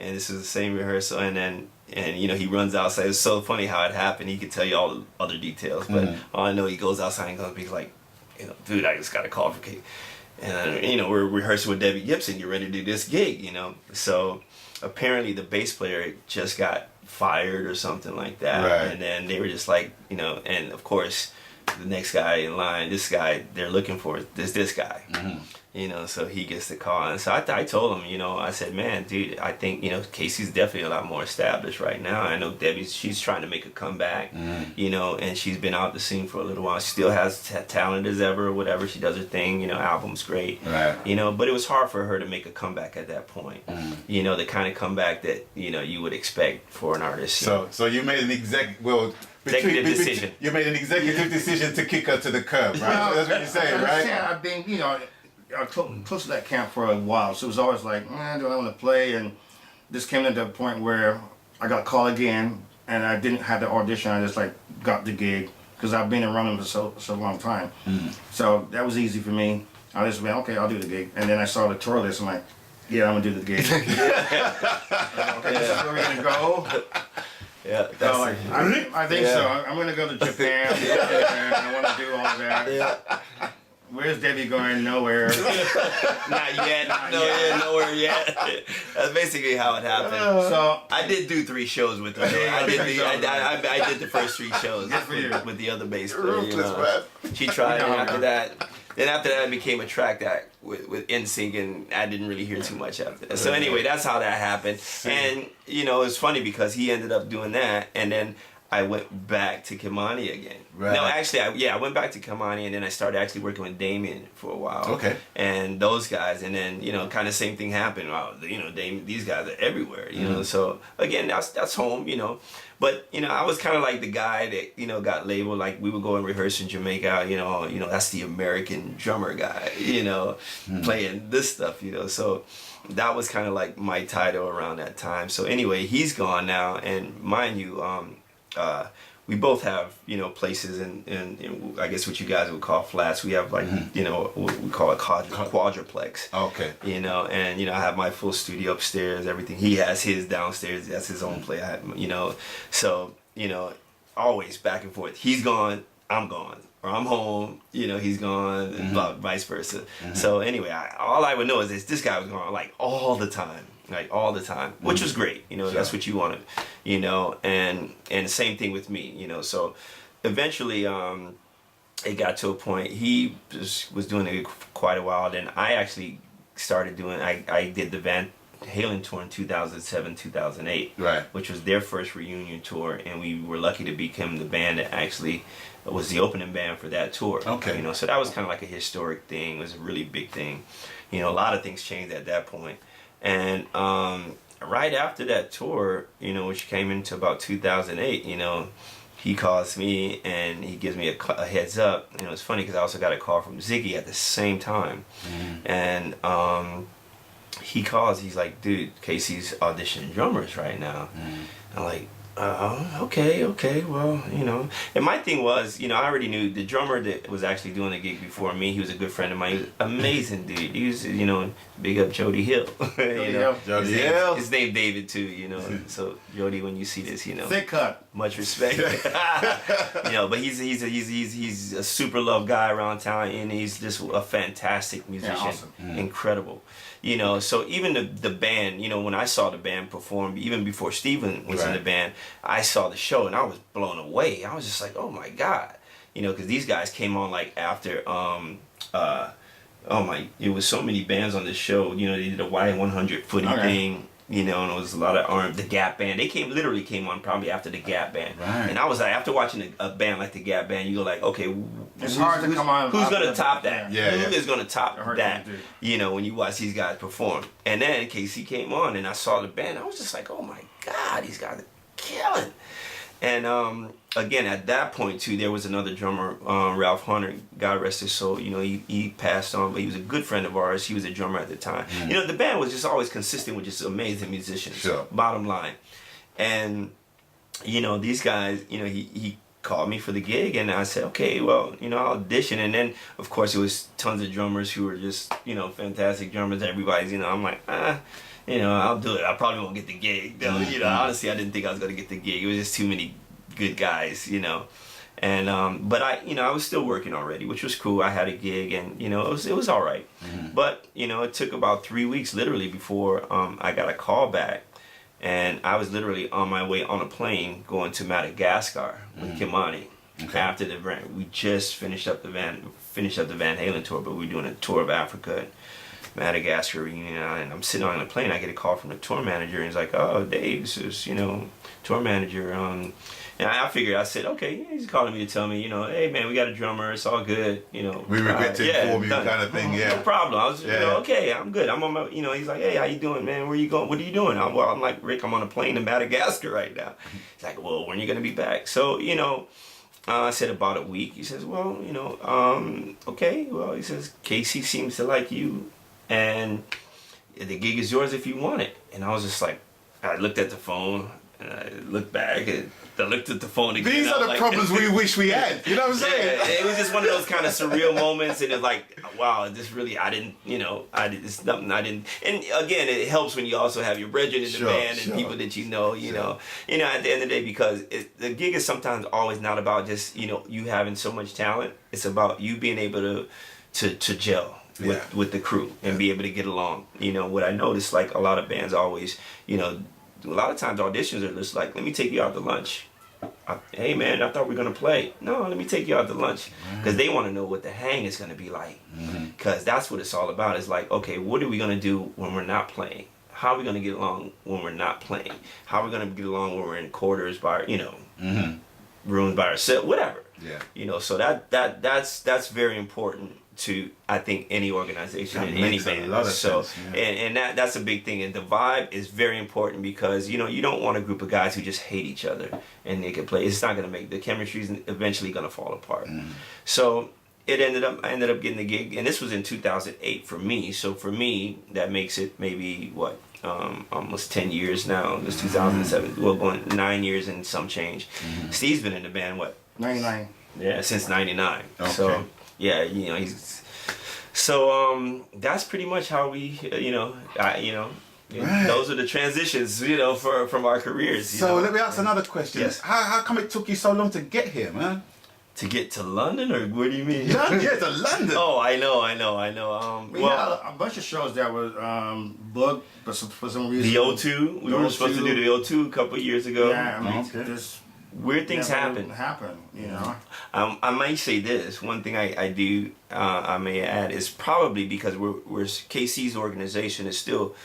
and this is the same rehearsal, and you know, he runs outside. It's so funny how it happened. He could tell you all the other details, but all I know, he goes outside and goes, he's like, you know, dude, I just got a call for Kate. And, you know, we're rehearsing with Debbie Gibson, you're ready to do this gig, you know. So apparently the bass player just got fired or something like that. Right. And then they were just like, you know, and of course, the next guy in line, this guy they're looking for is this guy. You know, so he gets the call. And so I told him, you know, I said, man, dude, I think, you know, Casey's definitely a lot more established right now. I know she's trying to make a comeback, you know, and she's been out the scene for a little while. She still has talent as ever or whatever. She does her thing, you know, album's great. Right. You know, but it was hard for her to make a comeback at that point. You know, the kind of comeback that, you know, you would expect for an artist. So you made an executive decision. You made an executive decision to kick her to the curb, right? Well, That's what you're saying, right? I've been, you know, close to that camp for a while, so it was always like, do I want to play? And this came to the point where I got called again, and I didn't have the audition. I just like got the gig because I've been around them for so long time. So that was easy for me. I just went, okay, I'll do the gig. And then I saw the tour list. I'm like, yeah, I'm gonna do the gig. Okay, this is where we're gonna go. Yeah, So I think so. I'm gonna go to Japan. I want to do all of that. Yeah. Where's Debbie going? Nowhere. Not yet. Nowhere yet. That's basically how it happened. So I did do 3 shows with her. I did the first 3 shows Good for you. with the other bass player. You Ruthless, know. man. She tried, You know and how after it that, I became a track act with NSYNC, and I didn't really hear too much after that. So anyway, that's how that happened. And you know, it's funny because he ended up doing that, and then I went back to Kimani again. Right. No, actually, I went back to Kimani, and then I started actually working with Damien for a while. Okay. And those guys, and then, you know, kind of same thing happened. Wow, you know, these guys are everywhere, you know. So again, that's home, you know. But you know, I was kind of like the guy that, you know, got labeled, like we would go and rehearse in Jamaica, you know, that's the American drummer guy, you know, playing this stuff, you know. So that was kind of like my title around that time. So anyway, he's gone now, and mind you, we both have, you know, places in I guess what you guys would call flats. We have like, you know, what we call a quadruplex. Okay. You know, and you know, I have my full studio upstairs, everything. He has his downstairs. That's his own place. You know, so you know, always back and forth. He's gone, I'm gone, or I'm home. You know, he's gone, and vice versa. So anyway, all I would know is this guy was gone like all the time. Like all the time, which was great, you know. Sure. That's what you wanted, you know. And same thing with me, you know. So eventually, it got to a point. He was doing it for quite a while. Then I actually started doing. I did the Van Halen tour in 2007, 2008, right, which was their first reunion tour, and we were lucky to become the band that actually was the opening band for that tour. Okay, you know. So that was kind of like a historic thing. It was a really big thing. You know, a lot of things changed at that point. And right after that tour, you know, which came into about 2008, you know, he calls me and he gives me a heads up. You know, it's funny because I also got a call from Ziggy at the same time. And he calls, he's like, dude, Casey's auditioning drummers right now. I'm like, okay, well, you know. And my thing was, you know, I already knew the drummer that was actually doing the gig before me. He was a good friend of mine. He was an amazing dude. He was, you know, big up Jody Hill. You know, Jody Hill. His name David too, you know. So Jody, when you see this, you know, thick cut. much respect. You know, but he's a super loved guy around town, and he's just a fantastic musician. Yeah, awesome. Incredible. You know, so even the band, you know, when I saw the band perform, even before Stephen was in the band, I saw the show and I was blown away. I was just like, oh my God. You know, because these guys came on like after, it was so many bands on this show. You know, they did a Y100 footy thing. You know, and it was a lot of the Gap Band. They literally came on probably after the Gap Band. Right. And I was like, after watching a band like the Gap Band, you go like, okay, it's hard to come on. Who's gonna top that? Yeah, Who is gonna top that? To do. You know, when you watch these guys perform. And then Casey came on, and I saw the band. I was just like, oh my God, these guys are killing. And again, at that point too, there was another drummer, Ralph Hunter, God rest his soul. You know, he passed on, but he was a good friend of ours. He was a drummer at the time. You know, the band was just always consistent with just amazing musicians. Sure. Bottom line. And you know, these guys, you know, he called me for the gig, and I said, okay, well, you know, I'll audition. And then, of course, it was tons of drummers who were just, you know, fantastic drummers. Everybody's, you know, I'm like, you know, I'll do it. I probably won't get the gig. Though. You know, honestly, I didn't think I was going to get the gig. It was just too many good guys, you know. And but I, you know, I was still working already, which was cool. I had a gig, and you know, it was all right. But you know, it took about 3 weeks literally before I got a call back, and I was literally on my way on a plane going to Madagascar with Kimani. After the event, we just finished up the Van Halen tour, but we were doing a tour of Africa, Madagascar reunion, and I'm sitting on the plane. I get a call from the tour manager, and he's like, "Oh, Dave, this is, you know, tour manager." And I figured, I said, okay, he's calling me to tell me, you know, hey man, we got a drummer, it's all good, you know. We regret to inform you, kind of thing, yeah. No problem. I was, you know, okay, I'm good. I'm on my, you know, he's like, hey, how you doing, man? Where you going? What are you doing? I'm like, Rick, I'm on a plane to Madagascar right now. He's like, well, when are you gonna be back? So, you know, I said about a week. He says, well, you know, okay. Well, he says, Casey seems to like you, and the gig is yours if you want it. And I was just like, I looked at the phone, and I looked back, and I looked at the phone again. These are the problems we wish we had. You know what I'm saying? Yeah, it was just one of those kind of surreal moments, and it's like, wow, this really, I didn't, you know, it's nothing I didn't. And again, it helps when you also have your brethren in the band and people that you know, you know, at the end of the day, because the gig is sometimes always not about just, you know, you having so much talent. It's about you being able to gel with the crew and be able to get along. You know, what I noticed, like a lot of bands always, you know, a lot of times auditions are just like, let me take you out to lunch. Hey man, I thought we were gonna play. No, let me take you out to lunch, because they want to know what the hang is gonna be like. Because that's what it's all about. It's like, okay, what are we gonna do when we're not playing? How are we gonna get along when we're not playing? How are we gonna get along when we're in quarters by, you know, rooms by ourselves, whatever. Yeah. You know, so that's very important to, I think, any organization and any band. So and that's a big thing, and the vibe is very important, because you know, you don't want a group of guys who just hate each other and they can play. It's not going to make, the chemistry's eventually going to fall apart. So I ended up getting the gig, and this was in 2008 for me. So for me, that makes it maybe what, almost 10 years now. It was 2007. Well, going 9 years and some change. Steve's been in the band what? 99. Yeah, since 99. Okay. So yeah, you know, he's, so that's pretty much how we, you know, those are the transitions, you know, from our careers. So let me ask another question. Yes. How come it took you so long to get here, man? To get to London, or what do you mean? Yeah, to London. Oh, I know. We had a bunch of shows that were booked, but for some reason. The O2. We were supposed to do the O2 a couple of years ago. Yeah, I mean, this weird things happen, you know. I might say this. One thing I do, I may add, is probably because we're KC's organization is still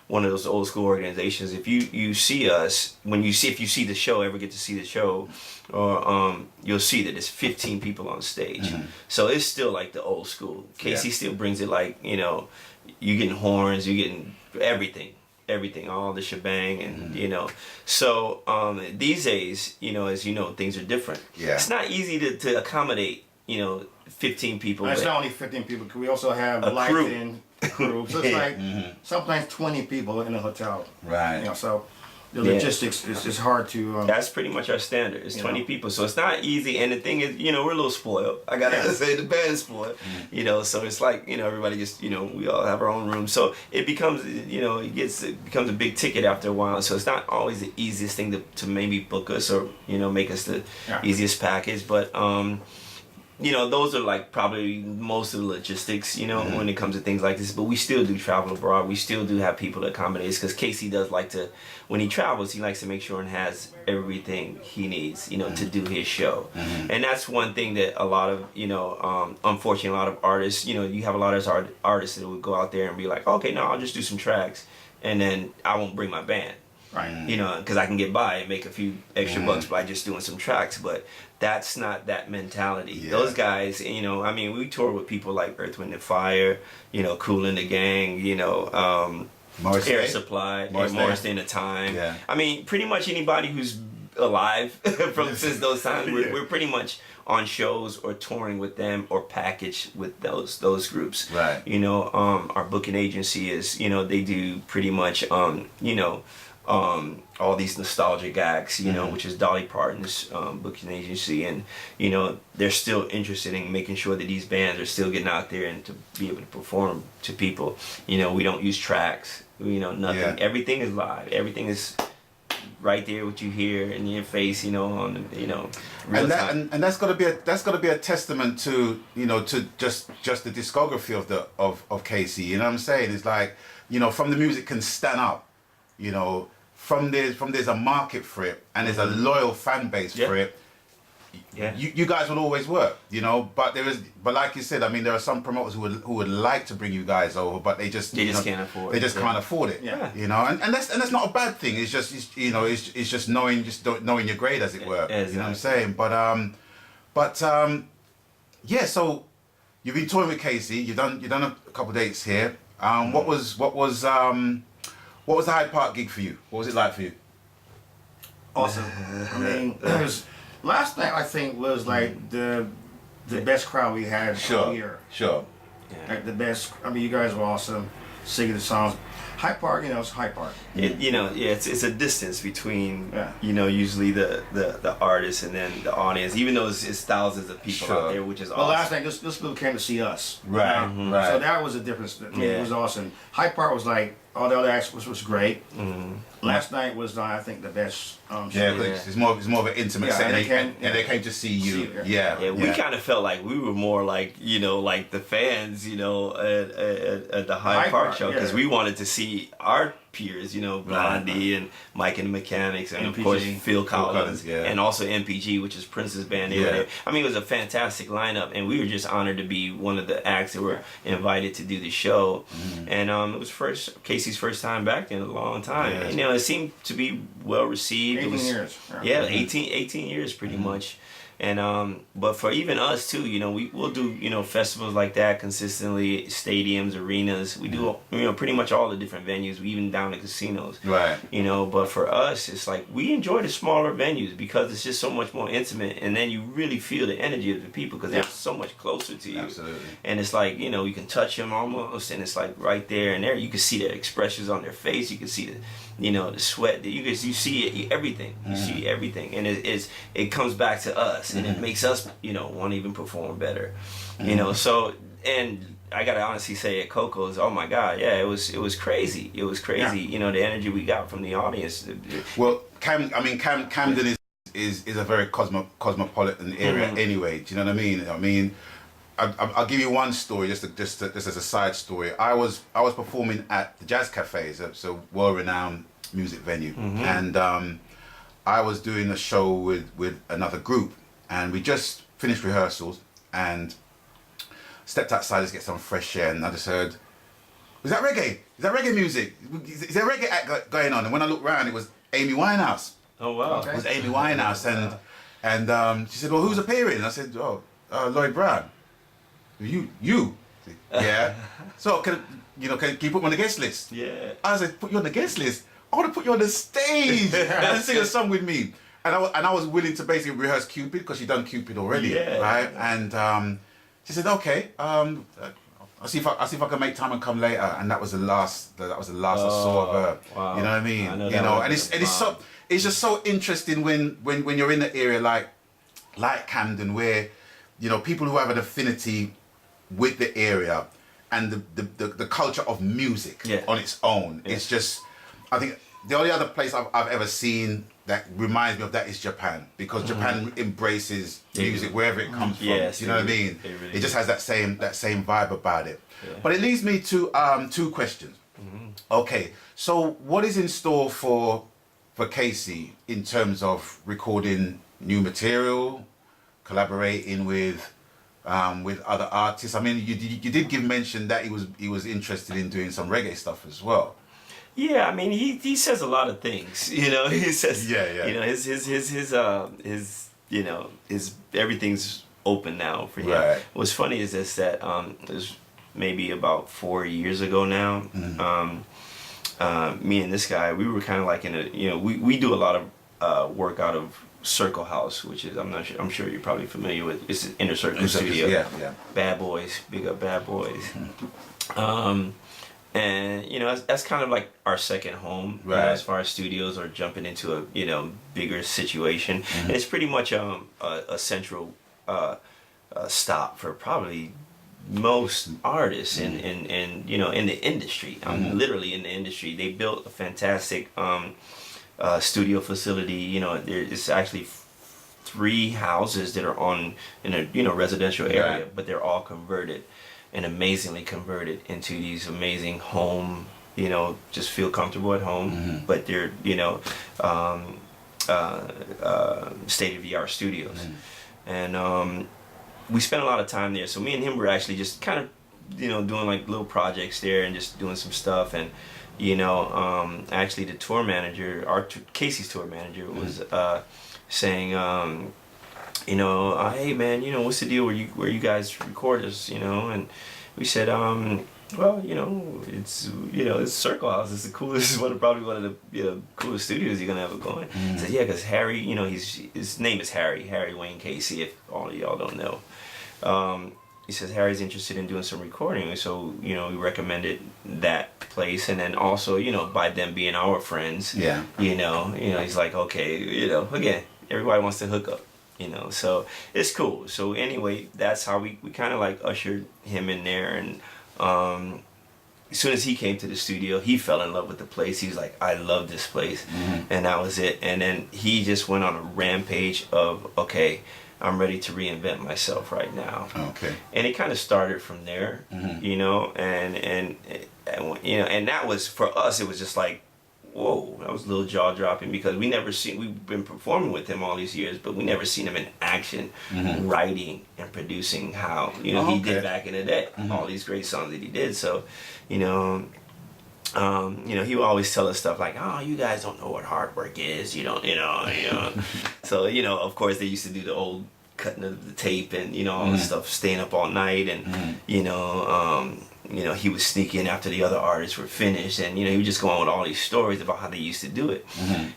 one of those old school organizations. If you see us, if you see the show, ever get to see the show, or you'll see that it's 15 people on stage. So it's still like the old school. KC still brings it, like, you know, you getting horns, you getting everything, all the shebang, and you know. So these days, you know, as you know, things are different. Yeah. It's not easy to accommodate, you know, 15 people. It's not only 15 people, because we also have lighting crew. So it's like sometimes 20 people in a hotel. Right. You know, so the logistics is hard to. That's pretty much our standard. It's 20 people, so it's not easy. And the thing is, you know, we're a little spoiled. I gotta say, the band's spoiled. You know, so it's like, you know, everybody just, you know, we all have our own room. So it becomes, you know, it becomes a big ticket after a while. So it's not always the easiest thing to maybe book us, or, you know, make us the easiest package. But you know, those are like probably most of the logistics, you know, when it comes to things like this. But we still do travel abroad. We still do have people to accommodate us, because Casey does like to, when he travels, he likes to make sure and has everything he needs, you know, to do his show. And that's one thing that a lot of, you know, unfortunately, a lot of artists, you know, you have a lot of artists that would go out there and be like, okay, no, I'll just do some tracks, and then I won't bring my band. Right. You know, because I can get by and make a few extra bucks by just doing some tracks. But that's not that mentality. Those guys, you know, I mean, we tour with people like Earth, Wind and Fire, you know, Kool and the Gang, you know, Air Supply, Morris Day and the Time. Yeah. I mean, pretty much anybody who's alive from since those times, we're pretty much on shows or touring with them or packaged with those groups. Right. You know, our booking agency is, you know, they do pretty much, you know, all these nostalgic acts, you know, which is Dolly Parton's booking agency, and you know they're still interested in making sure that these bands are still getting out there and to be able to perform to people. You know, we don't use tracks, you know, nothing. Yeah. Everything is live. Everything is right there, what you hear in your face, you know, on you know, real time. And that's got to be a testament to, you know, to just the discography of Casey. You know what I'm saying? It's like, you know, from the music can stand up, you know, from there's a market for it and there's a loyal fan base for it. Yeah. You guys will always work, you know, but like you said, I mean, there are some promoters who would like to bring you guys over, but they just can't afford it. They just can't afford it. Yeah. You know, and that's not a bad thing. It's just you know, it's just knowing your grade, as it were. Exactly. You know what I'm saying? But yeah. So you've been touring with Casey. You've done a couple of dates here. What was the Hyde Park gig for you? What was it like for you? Awesome. I mean, it was, last night I think was like the best crowd we had all year. Sure. Like the best. I mean, you guys were awesome, singing the songs. Hyde Park, you know, it's Hyde Park. You know, yeah, it's a distance between, Yeah. you know, usually the artist and then the audience, even though it's thousands of people out there, which is But awesome. last night, this people came to see us. Right. Right. So that was a difference. I mean, Yeah. It was awesome. Hyde Park was like, all the other acts was great. Last night was, I think, the best show. Yeah, 'cause it's more of an intimate Yeah, setting, and they came to see you. See you, Yeah, we kind of felt like we were more like, you know, like the fans, you know, at the Hyde Park show, because we wanted to see our peers, you know, Blondie and Mike and the Mechanics, and MPG. of course Phil Collins, yeah. and also MPG, which is Prince's band. They were there. I mean, it was a fantastic lineup, and we were just honored to be one of the acts that were invited to do the show. And it was Casey's first time back in a long time. Yeah. You know, it seemed to be well received. 18 it was, years. Yeah, 18 years pretty much. And but for even us too, you know, we'll do, you know, festivals like that consistently, stadiums, arenas. We do, you know, pretty much all the different venues, even down to casinos. Right. You know, but for us, it's like we enjoy the smaller venues because it's just so much more intimate, and then you really feel the energy of the people because they're so much closer to you. Absolutely. And it's like, you know, you can touch them almost, and it's like right there and there. You can see their expressions on their face. You can see the, you know, the sweat. You see it, everything. You see everything, and it comes back to us, and it makes us, you know, want to even perform better. You know, so, and I gotta honestly say at Coco's, oh my God, yeah, it was crazy. It was crazy. You know, the energy we got from the audience. Well, Camden is a very cosmopolitan area anyway. Do you know what I mean? I mean, I'll give you one story, just as a side story. I was performing at the Jazz Cafe, it's a well-renowned music venue, and I was doing a show with another group, and we just finished rehearsals and stepped outside to get some fresh air, and I just heard, "Was that reggae? Is that reggae music? Is there a reggae act going on?" And when I looked around, it was Amy Winehouse. Oh wow! It was Amy Winehouse, and she said, "Well, who's appearing?" And I said, "Oh, Lloyd Brown." You? Yeah. So can you put me on the guest list? Yeah. I said, "Put you on the guest list? I want to put you on the stage and sing a song with me." And I was willing to basically rehearse Cupid because she'd done Cupid already, right? And she said, "Okay, I'll see if I can make time and come later." And that was the last I saw of her. Wow. You know what I mean? I know You know, and it's just so interesting when you're in the area like Camden, where, you know, people who have an affinity with the area and the culture of music on its own. It's just, I think the only other place I've ever seen that reminds me of that is Japan, because Japan embraces music wherever it comes from. Yes, you know what I mean? really It just has that same vibe about it. Yeah. But it leads me to two questions. Okay, so what is in store for Casey in terms of recording new material, collaborating with other artists? I mean, you did give mention that he was interested in doing some reggae stuff as well. Yeah, I mean, he says a lot of things. You know, he says, Yeah. You know, his you know, his everything's open now for him. Right. What's funny is this, that it was maybe about 4 years ago now. Me and this guy, we were kind of like in a, you know, we do a lot of work out of Circle House, which is, I'm sure you're probably familiar with. It's an Inner Circle studio. Yeah. Bad Boys, big up Bad Boys. And you know that's kind of like our second home, you know, as far as studios or jumping into a bigger situation. And it's pretty much a central stop for probably most artists in you know in the industry. I'm literally in the industry. They built a fantastic studio facility. You know, it's actually 3 houses that are in a residential area, but they're all converted. And amazingly converted into these amazing home, you know, just feel comfortable at home, but they're, you know, state-of-the-art studios. And we spent a lot of time there. So me and him were actually just kind of, you know, doing like little projects there and just doing some stuff. And, you know, actually the tour manager, Casey's tour manager was saying, you know, hey man, you know, what's the deal where you guys record this, you know? And we said, well, you know, it's Circle House. It's the coolest, probably one of the coolest studios you're gonna have going. He said, yeah, because Harry, you know, his name is Harry Wayne Casey. If all of y'all don't know, he says Harry's interested in doing some recording, so you know, we recommended that place, and then also, you know, by them being our friends, you know, he's like, okay, you know, again, everybody wants to hook up. You know, so it's cool. So anyway, that's how we kind of like ushered him in there. And as soon as he came to the studio, he fell in love with the place. He was like, I love this place. And that was it. And then he just went on a rampage of, okay, I'm ready to reinvent myself right now. Okay. And it kind of started from there, you know, and you know, and that was, for us, it was just like, whoa, that was a little jaw dropping, because we've been performing with him all these years, but we never seen him in action, writing and producing how, you know, he did back in the day, all these great songs that he did. So, you know, he would always tell us stuff like, oh, you guys don't know what hard work is, you don't, you know. So, you know, of course they used to do the old cutting of the tape and, you know, all this stuff, staying up all night, and, you know, he would sneak in after the other artists were finished, and, you know, he would just go on with all these stories about how they used to do it,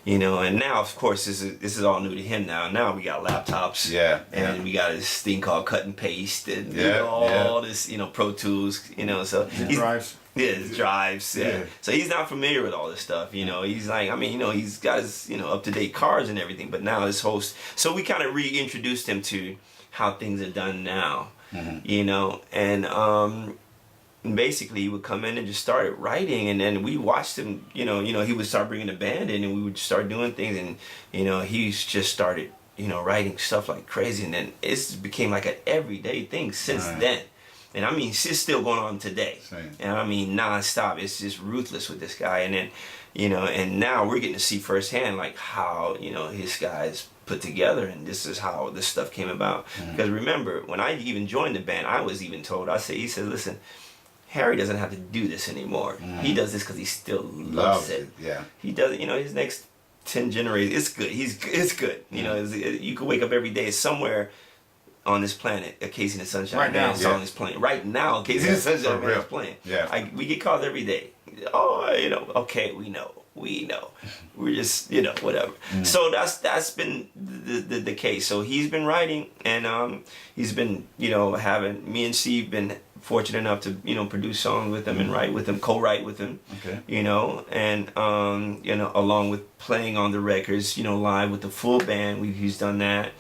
you know. And now, of course, this is all new to him now. Now we got laptops, and we got this thing called cut and paste, and you know, all this, you know, Pro Tools, you know, so drives. Yeah, his drives. Yeah. So he's not familiar with all this stuff, you know. He's like, I mean, you know, he's got his, you know, up-to-date cars and everything, but now his host. So we kind of reintroduced him to how things are done now, you know, and basically he would come in and just started writing, and then we watched him, you know, he would start bringing the band in, and we would start doing things, and, you know, he's just started, you know, writing stuff like crazy, and then it became like an everyday thing since then. And I mean, it's still going on today. And I mean, non-stop. It's just ruthless with this guy. And then, you know, and now we're getting to see firsthand, like, how, you know, his guys put together, and this is how this stuff came about. Because remember, when I even joined the band, I was even told, he said, listen, Harry doesn't have to do this anymore. He does this because he still loves it. Yeah. He does, you know, his next 10 generations, it's good. It's good. You know, you could wake up every day somewhere on this planet, a Casey and the Sunshine Band song is playing. Right now, Casey and the Sunshine Band is playing. We get calls every day. Oh, you know, okay, we know. We're just, you know, whatever. So that's been the case. So he's been writing, and he's been, you know, me and Steve been fortunate enough to, you know, produce songs with him and write with him, co-write with him. You know, and you know, along with playing on the records, you know, live with the full band, he's done that.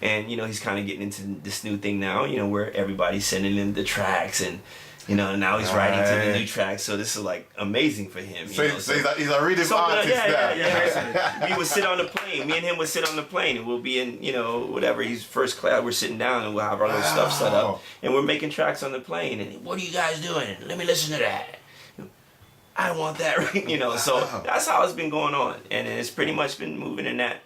And, you know, he's kind of getting into this new thing now, you know, where everybody's sending in the tracks, and, you know, now he's writing to the new tracks. So this is, like, amazing for him. So he's a rhythm artist now. Yeah. We would sit on the plane. Me and him would sit on the plane, and we'll be in, you know, whatever, he's first class. We're sitting down, and we'll have our little stuff set up. And we're making tracks on the plane. And, what are you guys doing? Let me listen to that. I want that, right? You know, so that's how it's been going on. And it's pretty much been moving in that,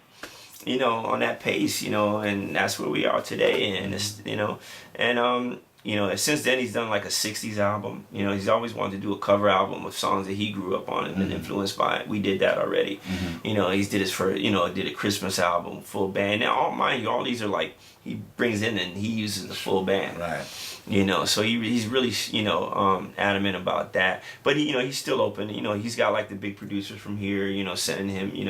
you know, on that pace, you know, and that's where we are today. And it's, you know, and you know, since then he's done like a 60s album. You know, he's always wanted to do a cover album of songs that he grew up on and been influenced by. We did that already. You know, he's did his first, you know, did a Christmas album, full band. Now, mind you, all these are like, he brings in and he uses the full band. Right. You know, so he's really, you know, adamant about that. But he, you know, he's still open. You know, he's got like the big producers from here, you know, sending him, you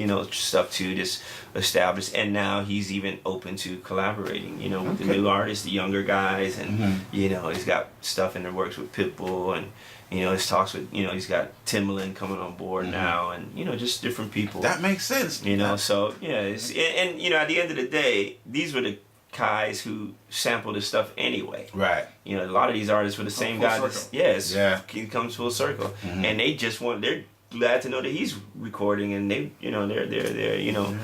know, stuff to just establish. And now he's even open to collaborating, you know, with the new artists, the younger guys, and you know, he's got stuff in the works with Pitbull, and his talks with, he's got Timbaland coming on board now, and just different people. That makes sense. So yeah, and at the end of the day, these were the guys who sampled his stuff anyway. Right. A lot of these artists were the same guys. It comes full circle, and they just they're glad to know that he's recording, and they, they're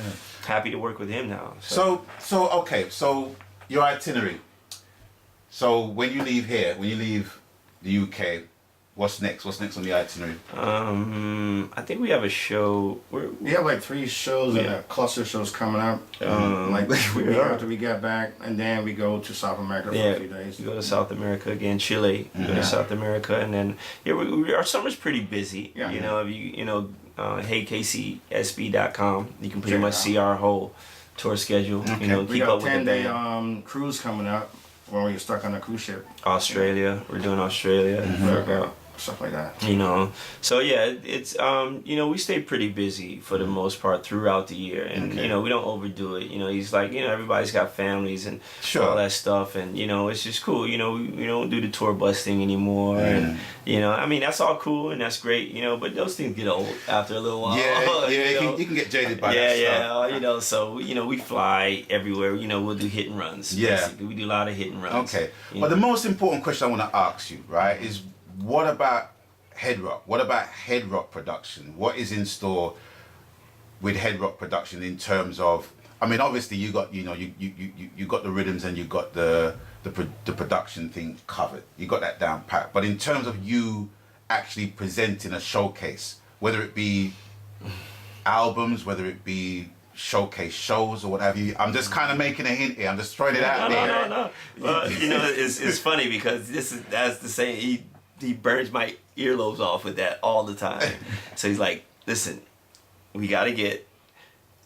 happy to work with him now. So okay, so your itinerary. So when you leave the UK, what's next? What's next on the itinerary? I think we have a show. We have like 3 shows and cluster shows coming up. Like after we get back, and then we go to South America for a few days. We go to South America again, Chile. We go to South America, and then our summer's pretty busy. Yeah. If heykcsb.com, you can pretty much see our whole tour schedule. We keep got up a with the 10-day band. cruise coming up when we're stuck on a cruise ship. Australia, we're doing Australia. Stuff like that. So yeah, it's we stay pretty busy for the most part throughout the year, and we don't overdo it. He's like, everybody's got families and all that stuff, and it's just cool. We don't do the tour bus thing anymore, and that's all cool and that's great. But those things get old after a little while. You can get jaded by that stuff. So we fly everywhere. We'll do hit and runs. Basically. We do a lot of hit and runs. Okay, but the most important question I want to ask you, right, is what about Heddrokk? What about Heddrokk Production? What is in store with Heddrokk Production in terms of? I mean, obviously you got you got the rhythms and you got the production thing covered. You got that down pat. But in terms of you actually presenting a showcase, whether it be albums, whether it be showcase shows or what have you, I'm just kind of making a hint here. I'm just throwing it out there. No. It's funny because that's the saying. He burns my earlobes off with that all the time. So he's like, listen, we got to get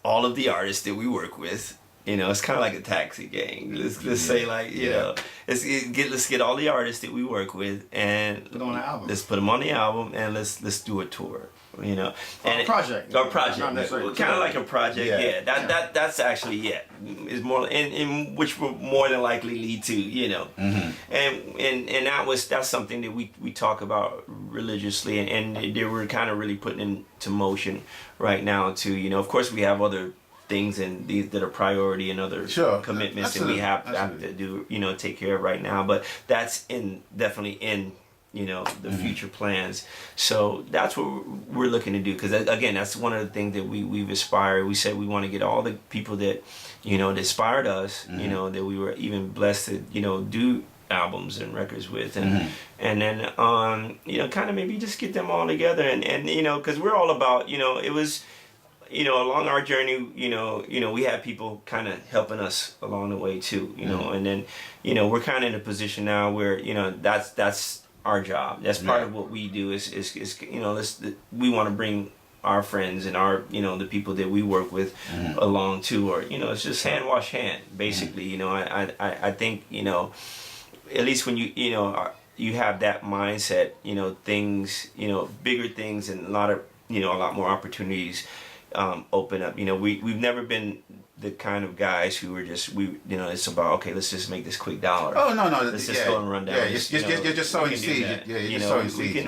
all of the artists that we work with. It's kind of like a taxi gang. Let's say like, let's get all the artists that we work with and put them on the album. Let's put them on the album and let's do a tour. And a project. Or project. Kind of like a project. That's actually is more in which will more than likely lead to and that's something that we talk about religiously, and they were kind of really putting into motion right now too. Of course we have other things and these that are priority and other commitments that we have to do take care of right now, but that's definitely in the future plans. So that's what we're looking to do, because again, that's one of the things that we've aspired. We said we want to get all the people that that inspired us, that we were even blessed to do albums and records with, and then kind of maybe just get them all together, and because we're all about it was along our journey, we had people kind of helping us along the way too, and then we're kind of in a position now where that's our job. That's part of what we do is we want to bring our friends and our the people that we work with along too, or it's just hand wash hand basically. I think at least when you have that mindset, things bigger things and a lot more opportunities open up. We've never been the kind of guys who were just it's about, okay, let's just make this quick dollar. Oh no, let's just go and run down. Yeah, you're just sowing seeds. You're sowing seeds.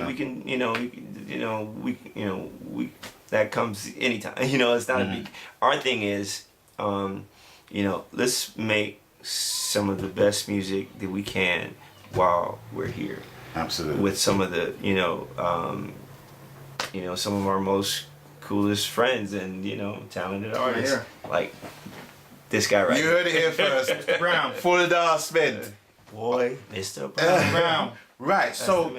We that comes anytime. It's not a big. Our thing is, let's make some of the best music that we can while we're here. Absolutely. With some of the some of our most coolest friends and talented artists, like this guy right here. You heard it here first. Mr. Brown. Full dollar spent. Boy, Mr. Brown. Right. So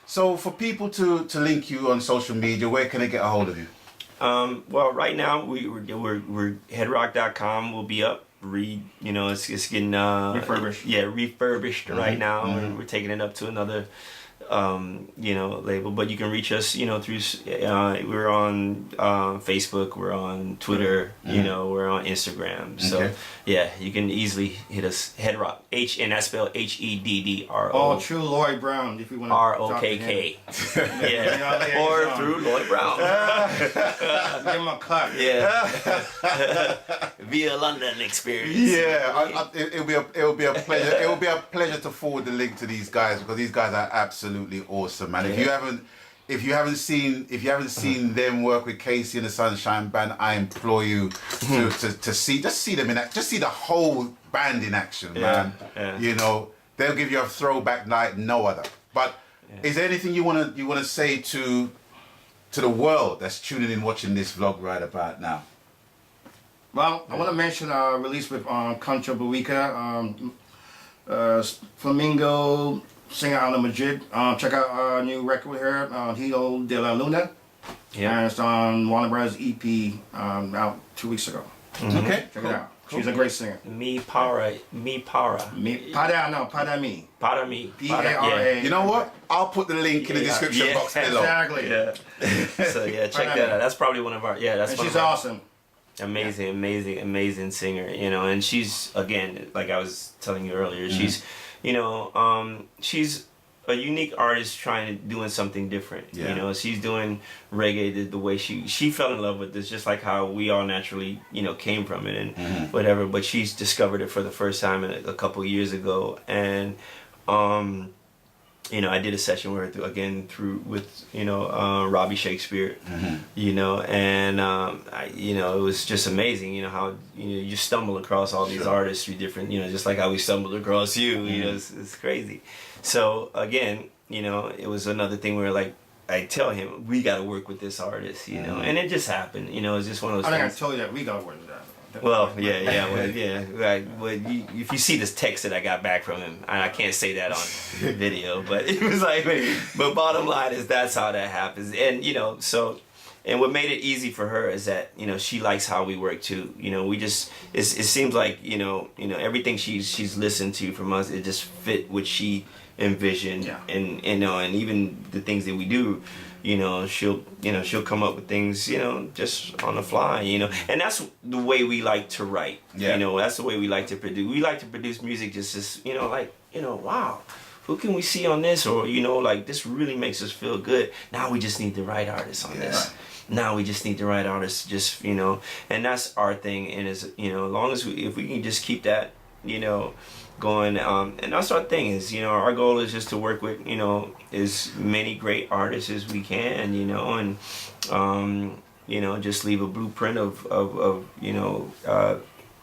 so for people to link you on social media, where can they get a hold of you? Well, right now we're heddrokk.com will be up. It's getting refurbished. Refurbished right now. We're taking it up to another label, but you can reach us through we're on Facebook, we're on Twitter, we're on Instagram, so you can easily hit us. Heddrokk, and that's spelled HEDDRO. All true Lloyd Brown, if you want to ROKK. Or through Lloyd Brown. Give him a cut. Via London experience. It'll be a pleasure. It will be a pleasure to forward the link to these guys, because these guys are absolute absolutely awesome, man. If you haven't seen them work with Casey and the Sunshine Band, I implore you to see them in action. Just see the whole band in action, man. Yeah. You know, they'll give you a throwback night no other. But is there anything you wanna say to the world that's tuning in, watching this vlog right about now? Well, I want to mention a release with Contra Buica, Flamingo, singer out of Madrid. Check out our new record with her, Hilo de la Luna. Yeah. And it's on Warner Bros. EP out 2 weeks ago. Okay. Check it out. She's a great singer. Me para. Para mi. Para me. P-A-R-A. You know what? I'll put the link in the description box below. Exactly. Yeah. So yeah, check that out. That's probably one of our that's. And one she's of our awesome. Amazing singer, you know, and she's, again, like I was telling you earlier, she's, you know, she's a unique artist doing something different. Yeah. You know, she's doing reggae the way she fell in love with this, just like how we all naturally, you know, came from it and whatever. But she's discovered it for the first time a couple years ago, and you know, I did a session with her with you know, Robbie Shakespeare, you know, and you know, it was just amazing, you know, how you stumble across all these artists through different, you know, just like how we stumbled across you, you know, it's crazy. So again, you know, it was another thing where, like, I tell him, we got to work with this artist, you know, and it just happened, you know, it's just one of those I think things. I told you that we got to work with that. Well, right. Well, if you see this text that I got back from him, I can't say that on video, but it was like, but bottom line is that's how that happens, and you know, so, and what made it easy for her is that, you know, she likes how we work too. You know, it seems like, you know, everything she's listened to from us, it just fit what she envisioned, and you know, and even the things that we do. You know, she'll come up with things, you know, just on the fly, you know, and that's the way we like to write. You know, that's the way we like to produce. We like to produce music just as, you know, like, you know, wow, who can we see on this? Or, you know, like, this really makes us feel good. Now we just need the right artists on this. Now we just need the right artists, just, you know, and that's our thing. And is, you know, as long as if we can just keep that, you know, going, and that's our thing, is, you know, our goal is just to work with, you know, as many great artists as we can, you know, and you know, just leave a blueprint of you know,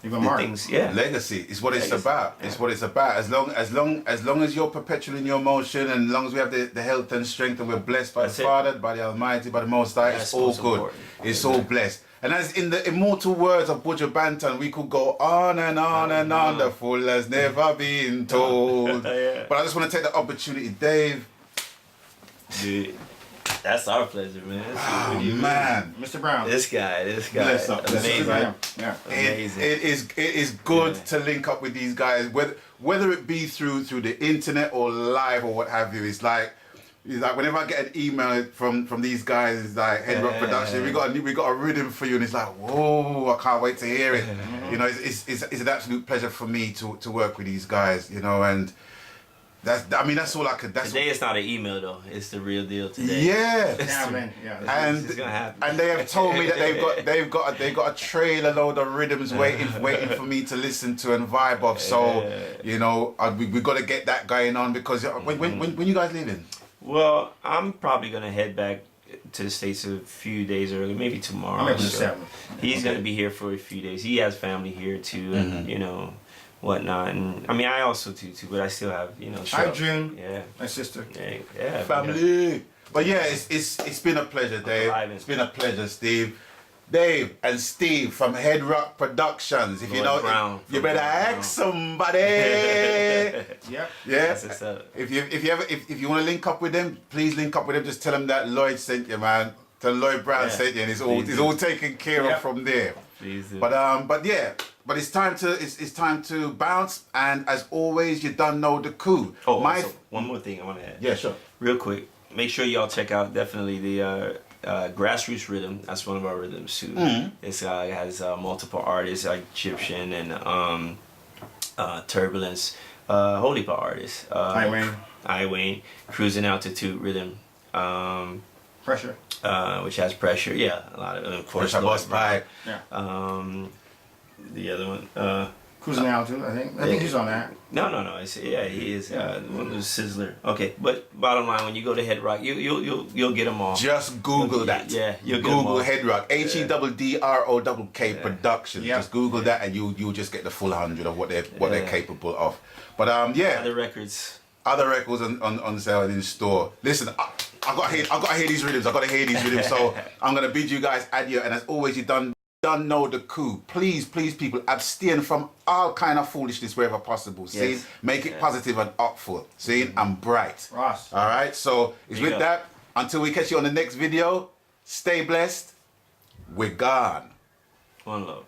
even more things. Legacy is what it's about. It's what it's about. As long as you're perpetual in your motion, and as long as we have the health and strength, and we're blessed by the Father, by the Almighty, by the Most High, it's all good. Important. It's all blessed. And as in the immortal words of Buju Banton, we could go on and on and on. The fool has never been told. But I just want to take the opportunity, Dave. Dude, that's our pleasure, man. Oh, man. Mr. Brown. This guy, Bless up. amazing. Yeah. Amazing. It is good to link up with these guys, whether it be through the internet or live or what have you. It's like whenever I get an email from these guys, it's like Heddrokk Productions, we got a rhythm for you, and it's like, whoa, I can't wait to hear it. You know, it's an absolute pleasure for me to work with these guys, you know, and that's all I could. Today it's not an email though; it's the real deal today. Yeah, man. Yeah. It's gonna happen. And they have told me that they've got a trailer load of rhythms waiting for me to listen to and vibe off. So you know, we got to get that going on, because when you guys leaving? Well, I'm probably gonna head back to the States a few days early, maybe tomorrow. I'm the 7th. He's gonna be here for a few days. He has family here too, and you know, whatnot. And I mean, I also too, but I still have, you know. Hi, June. Yeah. My sister. Yeah. Family. But yeah, it's been a pleasure, Dave. It's been a pleasure, Steve. Dave and Steve from Heddrokk Productions. If you Lloyd know, Brown you better ask somebody. Yeah. That's what's up. If you want to link up with them, please link up with them. Just tell them that Lloyd sent you, man. Tell Lloyd Brown sent you, and it's all taken care of from there. Please do. But it's time to bounce. And as always, you done know the coup. Oh, also, one more thing I want to add. Yeah, sure. Real quick, make sure y'all check out definitely the Grassroots Rhythm. That's one of our rhythms too. It has multiple artists like Egyptian and Turbulence, Holy Power artists. I Wayne, Cruising Altitude Rhythm. Pressure. Which has Pressure. Yeah, a lot of course. Boss Pipe. Yeah. The other one. Cruising Altitude, I think. I think he's on that. No. Yeah, he is. One of the Sizzler. Okay, but bottom line, when you go to Heddrokk, you'll get them all. Just Google that. Yeah, you'll get Google them all. Heddrokk. Heddrokk Productions. Yeah. Just Google that, and you'll just get the full 100 of what they're capable of. But yeah. Other records. Other records on sale and in store. Listen, I gotta hear these rhythms. So I'm gonna bid you guys adieu. And as always, you done know the coup. Please, people, abstain from all kind of foolishness wherever possible. See, Yes. make it positive and upful. See, and bright. Ross. All right. So it's with that. Until we catch you on the next video. Stay blessed. We're gone. One love.